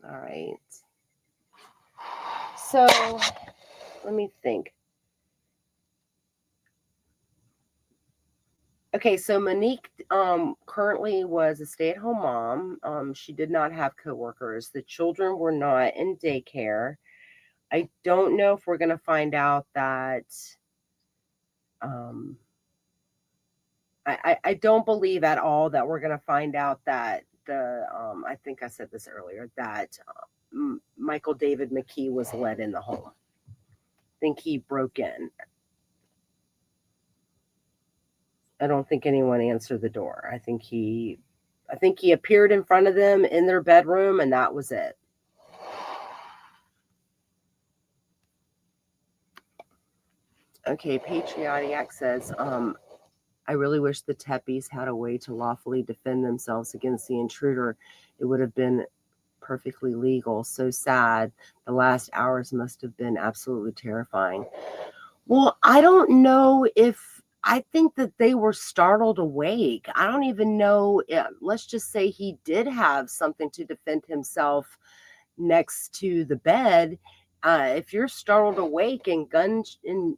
All right. So let me think. Okay, so Monique currently was a stay-at-home mom. She did not have coworkers. The children were not in daycare. I don't know if we're going to find out that um, I don't believe at all that we're going to find out that I think I said this earlier, that Michael David McKee was let in the home. I think he broke in. I don't think anyone answered the door. I think he appeared in front of them in their bedroom, and that was it. Okay, Patriotic says, I really wish the Tepes had a way to lawfully defend themselves against the intruder. It would have been perfectly legal. So sad. The last hours must have been absolutely terrifying. Well, I don't know if I think that they were startled awake. I don't even know. Let's just say he did have something to defend himself next to the bed. If you're startled awake and guns and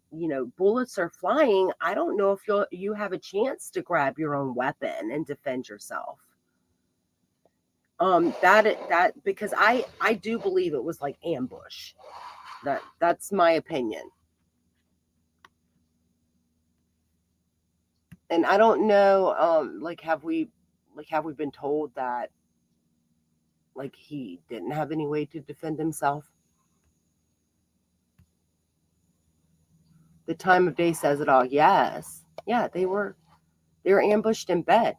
bullets are flying, I don't know if you have a chance to grab your own weapon and defend yourself. That because I do believe it was like ambush. That's my opinion. And I don't know, like have we been told that like he didn't have any way to defend himself? The time of day says it all. Yes. Yeah, they were ambushed in bed.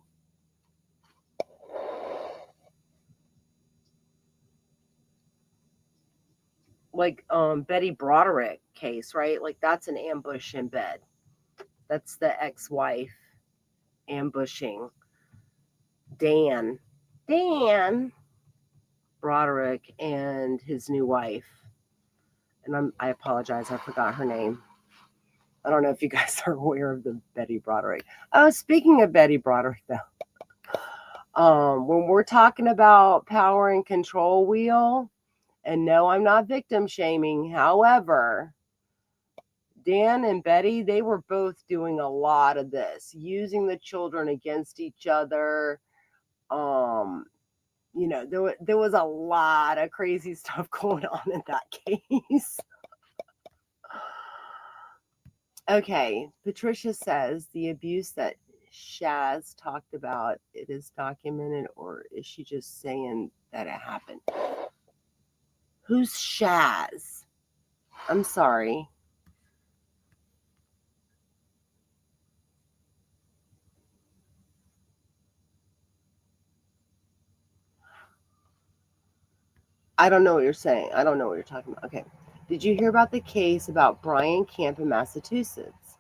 Like Betty Broderick case, right? Like that's an ambush in bed. That's the ex-wife ambushing Dan Broderick and his new wife. And I apologize, I forgot her name. I don't know if you guys are aware of the Betty Broderick. Oh, speaking of Betty Broderick, though, when we're talking about power and control wheel, and no, I'm not victim shaming. However, Dan and Betty, they were both doing a lot of this, using the children against each other. There was a lot of crazy stuff going on in that case. Okay, Patricia says the abuse that Shaz talked about it is documented, or is she just saying that it happened? Who's Shaz? I'm sorry. I don't know what you're saying. I don't know what you're talking about. Okay. Did you hear about the case about Brian Camp in Massachusetts?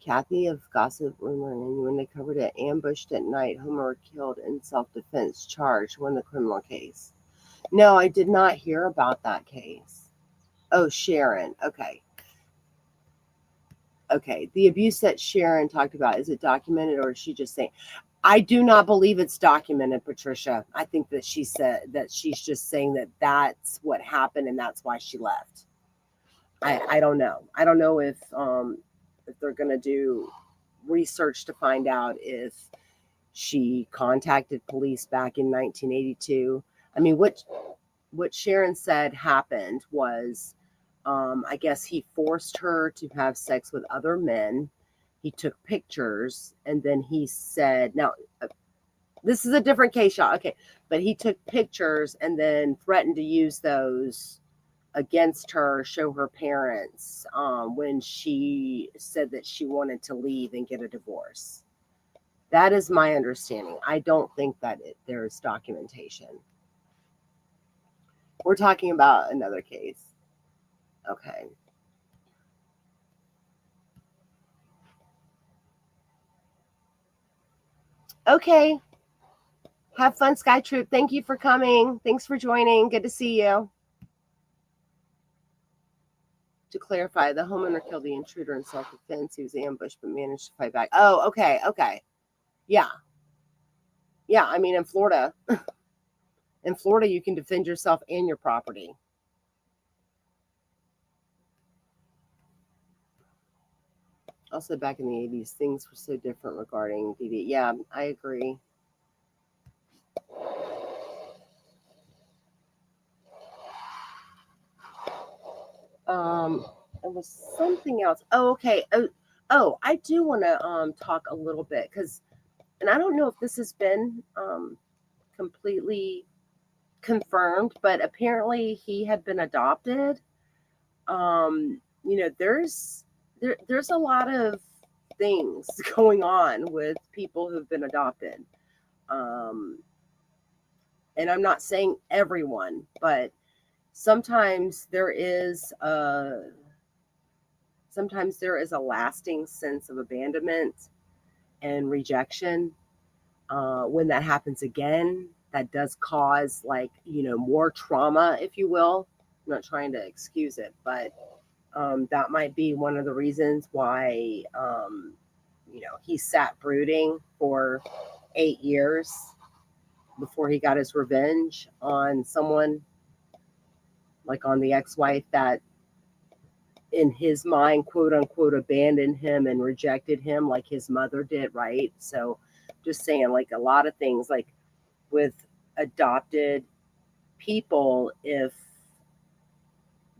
Kathy of Gossip, Rumor, and Innuendo covered it. Ambushed at night, Homer killed in self-defense, charged, won the criminal case. No, I did not hear about that case. Oh, Sharon. Okay. Okay. The abuse that Sharon talked about, is it documented, or is she just saying? I do not believe it's documented, Patricia. I think that she said that she's just saying that that's what happened and that's why she left. I don't know. I don't know if they're gonna do research to find out if she contacted police back in 1982. I mean, what Sharon said happened was, I guess he forced her to have sex with other men. He took pictures, and then he said, now, this is a different case, y'all. Okay. But he took pictures and then threatened to use those against her, show her parents, when she said that she wanted to leave and get a divorce. That is my understanding. I don't think that there's documentation. We're talking about another case. Okay. Okay. Have fun, Sky Troop. Thank you for coming. Thanks for joining. Good to see you. To clarify, the homeowner killed the intruder in self-defense. He was ambushed but managed to fight back. Oh, okay. Okay. Yeah. Yeah. I mean, in Florida, you can defend yourself and your property. Also, back in the 80s, things were so different regarding DD. Yeah, I agree. It was something else. Oh, okay. I do want to talk a little bit, because, and I don't know if this has been completely confirmed, but apparently he had been adopted. There's a lot of things going on with people who've been adopted. Um, and I'm not saying everyone, but sometimes there is a lasting sense of abandonment and rejection. When that happens again, that does cause, like, more trauma, if you will. I'm not trying to excuse it, but that might be one of the reasons why he sat brooding for 8 years before he got his revenge on someone, like on the ex-wife that, in his mind, quote unquote, abandoned him and rejected him like his mother did, right? So just saying, like, a lot of things, like with adopted people, if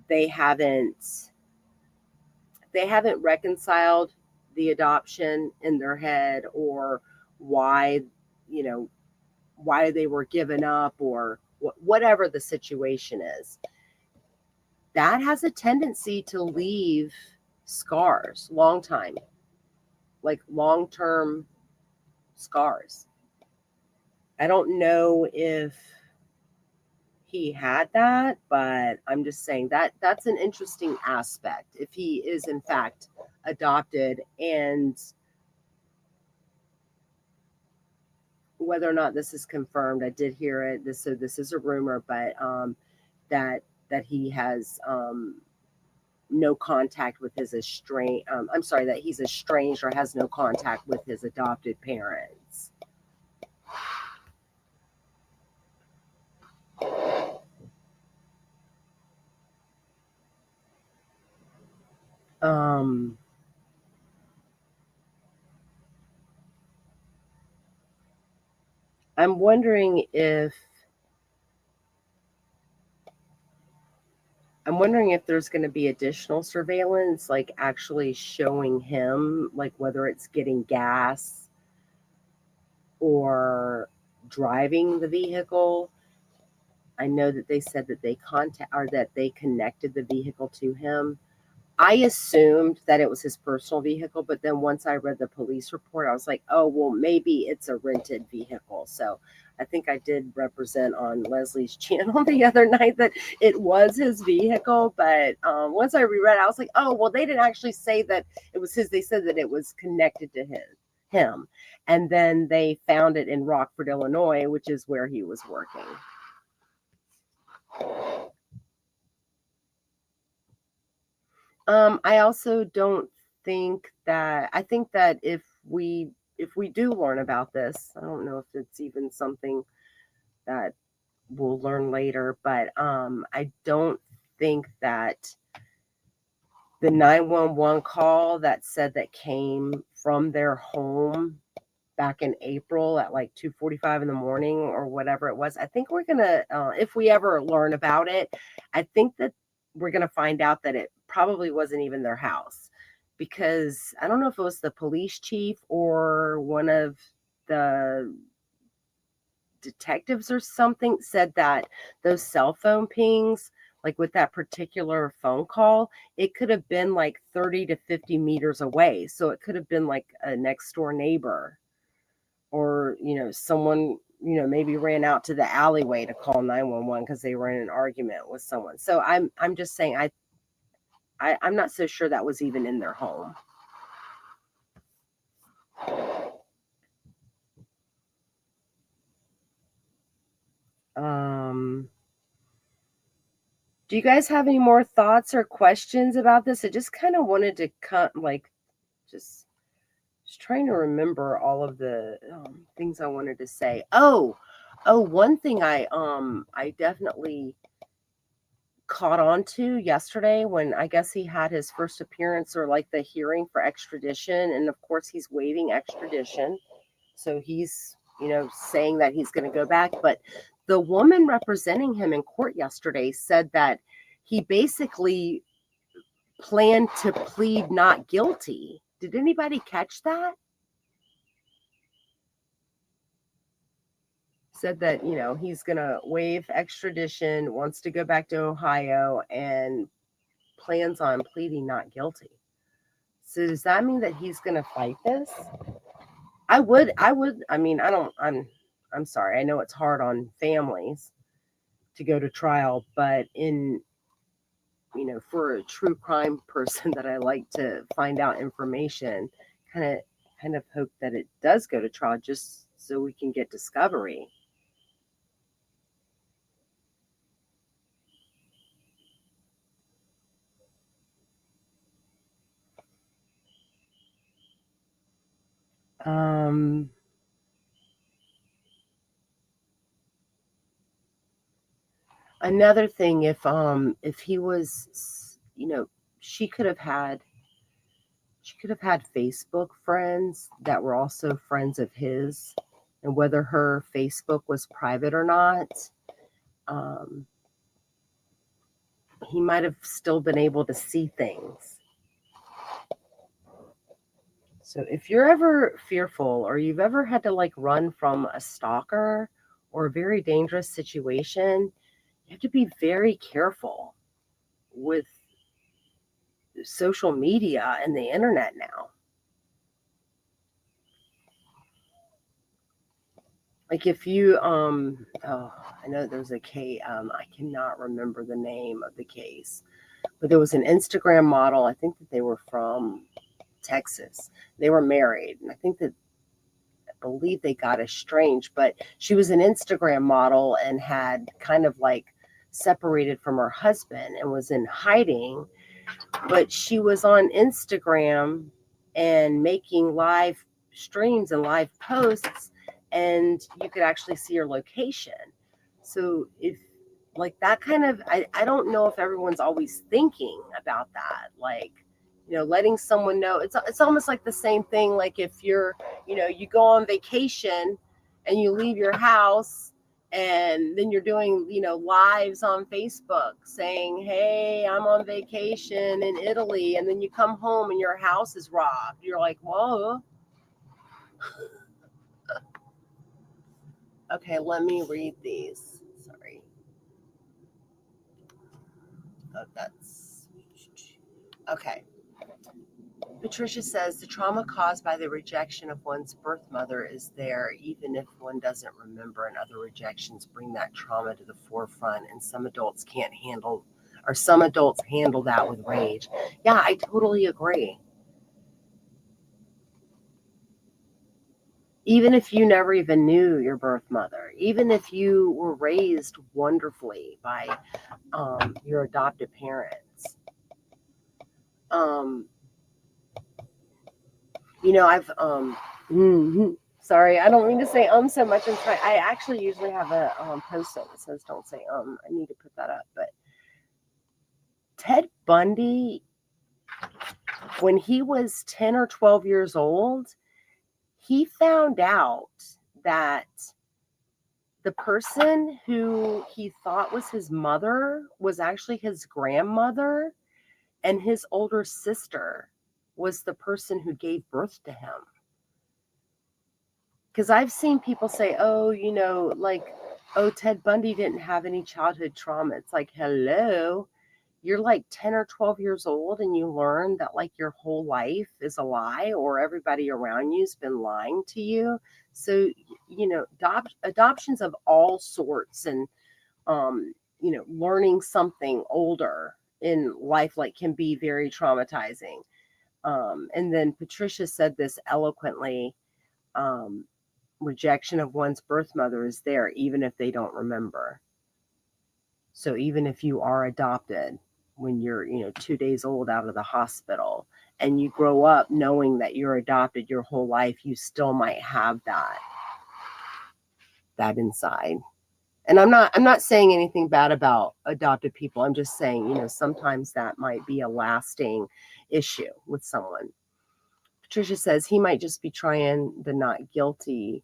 they haven't reconciled the adoption in their head, or why you know why they were given up, or whatever the situation is, that has a tendency to leave scars, long-term scars. I don't know if he had that, but I'm just saying that that's an interesting aspect, if he is in fact adopted, and whether or not this is confirmed. I did hear it. This is a rumor, but that he has no contact with his estranged. I'm sorry, that he's estranged or has no contact with his adopted parents. Um, I'm wondering if there's going to be additional surveillance, like actually showing him, like whether it's getting gas, or driving the vehicle. I know that they said that they connected the vehicle to him. I assumed that it was his personal vehicle, but then once I read the police report, I was like, oh, well, maybe it's a rented vehicle. So I think I did represent on Leslie's channel the other night that it was his vehicle. But once I reread it, I was like, oh, well, they didn't actually say that it was his. They said that it was connected to him. And then they found it in Rockford, Illinois, which is where he was working. I also don't think that I think that if we do learn about this, I don't know if it's even something that we'll learn later, but I don't think that the 911 call that said that came from their home back in April at like 2:45 in the morning or whatever it was. I think we're gonna, if we ever learn about it, I think that we're gonna find out that it probably wasn't even their house, because I don't know if it was the police chief or one of the detectives or something said that those cell phone pings, like with that particular phone call, it could have been like 30 to 50 meters away. So it could have been like a next door neighbor, or someone maybe ran out to the alleyway to call 911 because they were in an argument with someone. So I'm just saying I'm not so sure that was even in their home. Do you guys have any more thoughts or questions about this? I just kind of wanted to just trying to remember all of the things I wanted to say. One thing I definitely caught on to yesterday, when I guess he had his first appearance, or like the hearing for extradition, and of course he's waiving extradition, so he's saying that he's going to go back. But the woman representing him in court yesterday said that he basically planned to plead not guilty. Did anybody catch that? Said that he's going to waive extradition, wants to go back to Ohio, and plans on pleading not guilty. So does that mean that he's going to fight this? I mean, I'm sorry. I know it's hard on families to go to trial, but for a true crime person that I like to find out information, kind of hope that it does go to trial, just so we can get discovery. Another thing, if he was, she could have had Facebook friends that were also friends of his, and whether her Facebook was private or not, he might have still been able to see things. So if you're ever fearful, or you've ever had to like run from a stalker or a very dangerous situation, you have to be very careful with social media and the internet now. Like if you I know there's a case, I cannot remember the name of the case, but there was an Instagram model, I think that they were from Texas. They were married, and I believe they got estranged, but she was an Instagram model and had kind of like separated from her husband and was in hiding, but she was on Instagram and making live streams and live posts, and you could actually see her location. So if like that kind of, I don't know if everyone's always thinking about that, like letting someone know. It's almost like the same thing, like if you're you go on vacation and you leave your house, and then you're doing lives on Facebook saying, hey, I'm on vacation in Italy, and then you come home and your house is robbed. You're like, whoa. Okay, let me read these. Sorry. Oh, that's okay. Patricia says the trauma caused by the rejection of one's birth mother is there, even if one doesn't remember, and other rejections bring that trauma to the forefront. And some adults can't handle, or some adults handle that with rage. Yeah, I totally agree. Even if you never even knew your birth mother, even if you were raised wonderfully by your adopted parents. Um, I've sorry, I don't mean to say so much. I actually usually have a post-it that says "Don't say." I need to put that up. But Ted Bundy, when he was 10 or 12 years old, he found out that the person who he thought was his mother was actually his grandmother, and his older sister was the person who gave birth to him. Because I've seen people say, oh, Ted Bundy didn't have any childhood trauma. It's like, hello, you're like 10 or 12 years old and you learn that like your whole life is a lie, or everybody around you's been lying to you. So, adoptions of all sorts, and, learning something older in life, like, can be very traumatizing. And then Patricia said this eloquently. Rejection of one's birth mother is there, even if they don't remember. So even if you are adopted when you're 2 days old out of the hospital, and you grow up knowing that you're adopted your whole life, you still might have that inside. And I'm not saying anything bad about adopted people. I'm just saying, sometimes that might be a lasting issue with someone. Patricia says he might just be trying the not guilty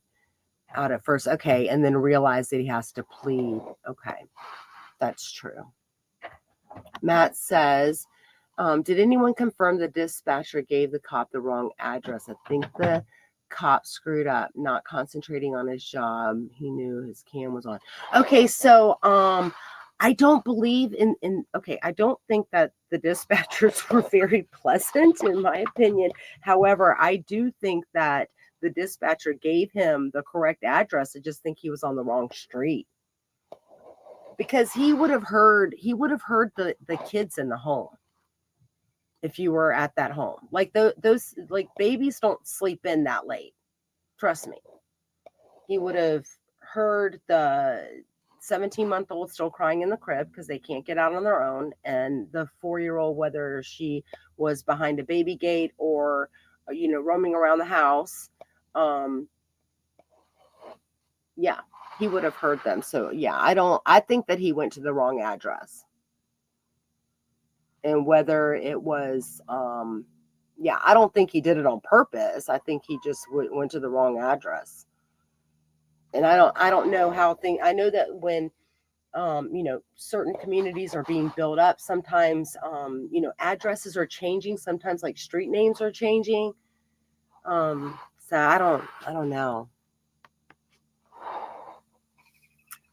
out at first. Okay. And then realize that he has to plead. Okay. That's true. Matt says, did anyone confirm the dispatcher gave the cop the wrong address? I think the cop screwed up, not concentrating on his job. He knew his cam was on. Okay. So, I don't believe I don't think that the dispatchers were very pleasant, in my opinion. However, I do think that the dispatcher gave him the correct address. I just think he was on the wrong street, because he would have heard the kids in the home if you were at that home. Like those like babies don't sleep in that late. Trust me. He would have heard the 17-month-old still crying in the crib because they can't get out on their own, and the 4-year-old, whether she was behind a baby gate or roaming around the house. Yeah, he would have heard them. So yeah, I think that he went to the wrong address. And whether it was I don't think he did it on purpose. I think he just went to the wrong address. And I don't know how I know that when certain communities are being built up, sometimes addresses are changing, sometimes like street names are changing. So I don't know.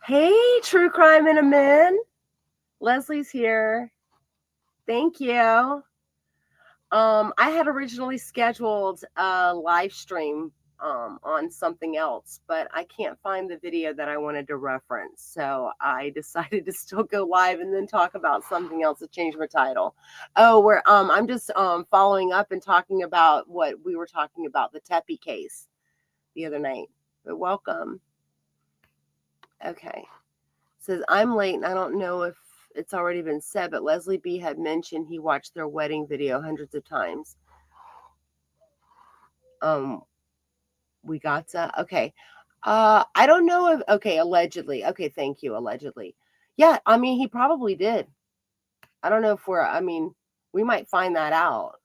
Hey, True Crime and a Men. Leslie's here. Thank you. I had originally scheduled a live stream on something else, but I can't find the video that I wanted to reference. So I decided to still go live and then talk about something else to change my title. Oh, I'm just following up and talking about what we were talking about, the Tepe case the other night. But welcome. Okay. Says, I'm late and I don't know if it's already been said, but Leslie B had mentioned he watched their wedding video hundreds of times. We got that. Okay. I don't know if, okay, allegedly. Okay, thank you. Allegedly. Yeah, I mean, he probably did. I don't know if we might find that out,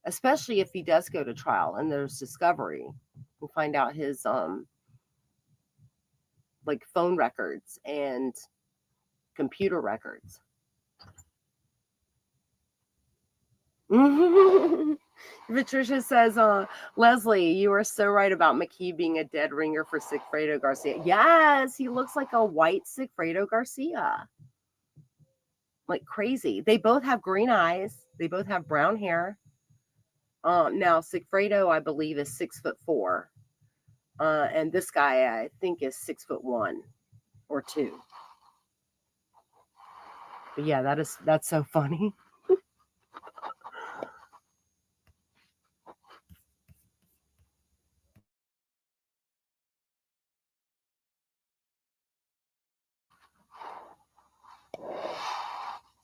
especially if he does go to trial and there's discovery. We'll find out his, like phone records and computer records. Patricia says, Leslie, you are so right about McKee being a dead ringer for Sigfredo Garcia. Yes, he looks like a white Sigfredo Garcia. Like crazy. They both have green eyes. They both have brown hair. Now Sigfredo, I believe, is 6'4", and this guy, I think, is 6'1" or 2. But yeah, that's so funny.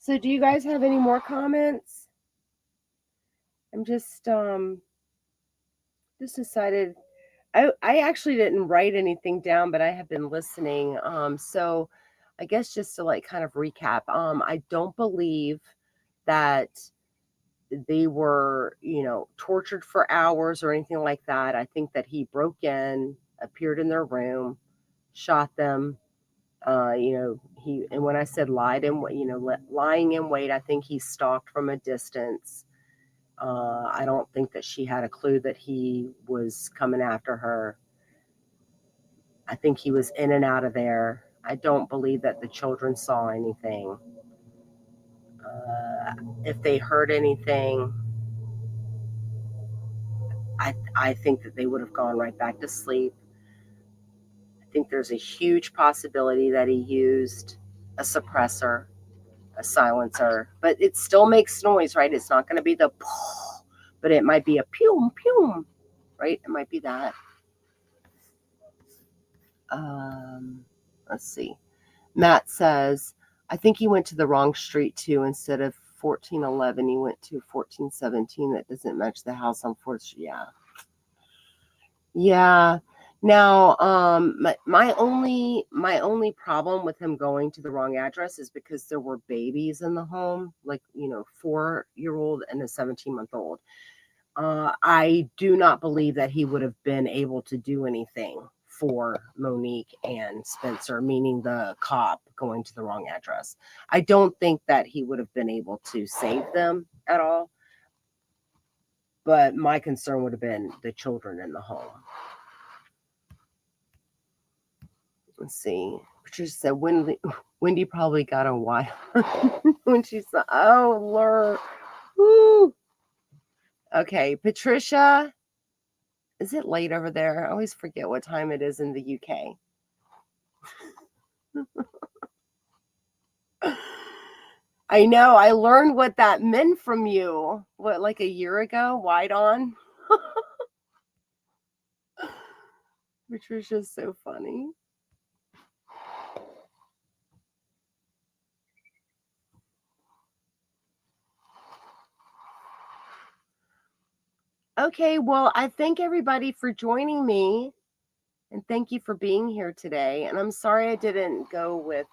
So, do you guys have any more comments? I'm just decided. I actually didn't write anything down, but I have been listening. So I guess just to like kind of recap, I don't believe that they were, tortured for hours or anything like that. I think that he broke in, appeared in their room, shot them. And when I said lying in wait, I think he stalked from a distance. I don't think that she had a clue that he was coming after her. I think he was in and out of there. I don't believe that the children saw anything. If they heard anything, I think that they would have gone right back to sleep. I think there's a huge possibility that he used a suppressor, a silencer, but it still makes noise, right? It's not going to be the, but it might be a pew, pew, right? It might be that. Let's see. Matt says, I think he went to the wrong street too. Instead of 1411, he went to 1417. That doesn't match the house on 4th Street. Yeah. Now, my only problem with him going to the wrong address is because there were babies in the home, like 4-year-old and a 17-month-old. I do not believe that he would have been able to do anything for Monique and Spencer, meaning the cop going to the wrong address. I don't think that he would have been able to save them at all. But my concern would have been the children in the home. Let's see. Patricia said, Wendy probably got a while when she said, oh, Lord. Woo. Okay, Patricia. Is it late over there? I always forget what time it is in the UK. I know. I learned what that meant from you. What, like a year ago? White on? Patricia's so funny. Okay, well, I thank everybody for joining me. And thank you for being here today. And I'm sorry I didn't go with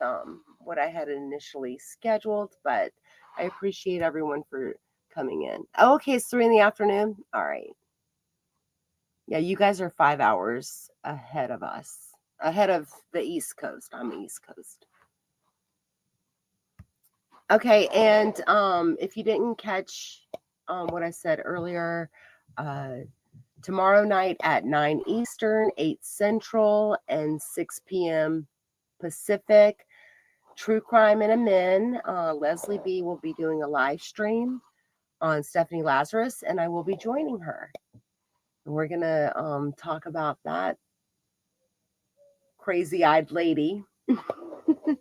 what I had initially scheduled, but I appreciate everyone for coming in. Oh, okay, it's 3 p.m. All right. Yeah, you guys are 5 hours ahead of us, ahead of the East Coast. I'm East Coast. Okay, and if you didn't catch what I said earlier, tomorrow night at 9 Eastern, 8 Central, and 6 p.m. Pacific, True Crime and Men. Leslie B will be doing a live stream on Stephanie Lazarus, and I will be joining her. And we're going to talk about that crazy-eyed lady,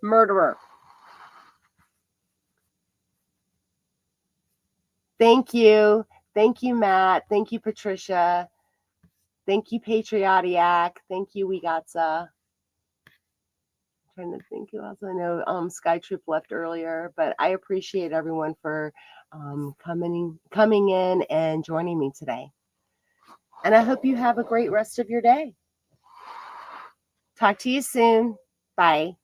murderer. Thank you. Thank you, Matt. Thank you, Patricia. Thank you, Patriotiac. Thank you, Wegatsa. Trying to think who else I know. Skytroop left earlier, but I appreciate everyone for coming in and joining me today. And I hope you have a great rest of your day. Talk to you soon. Bye.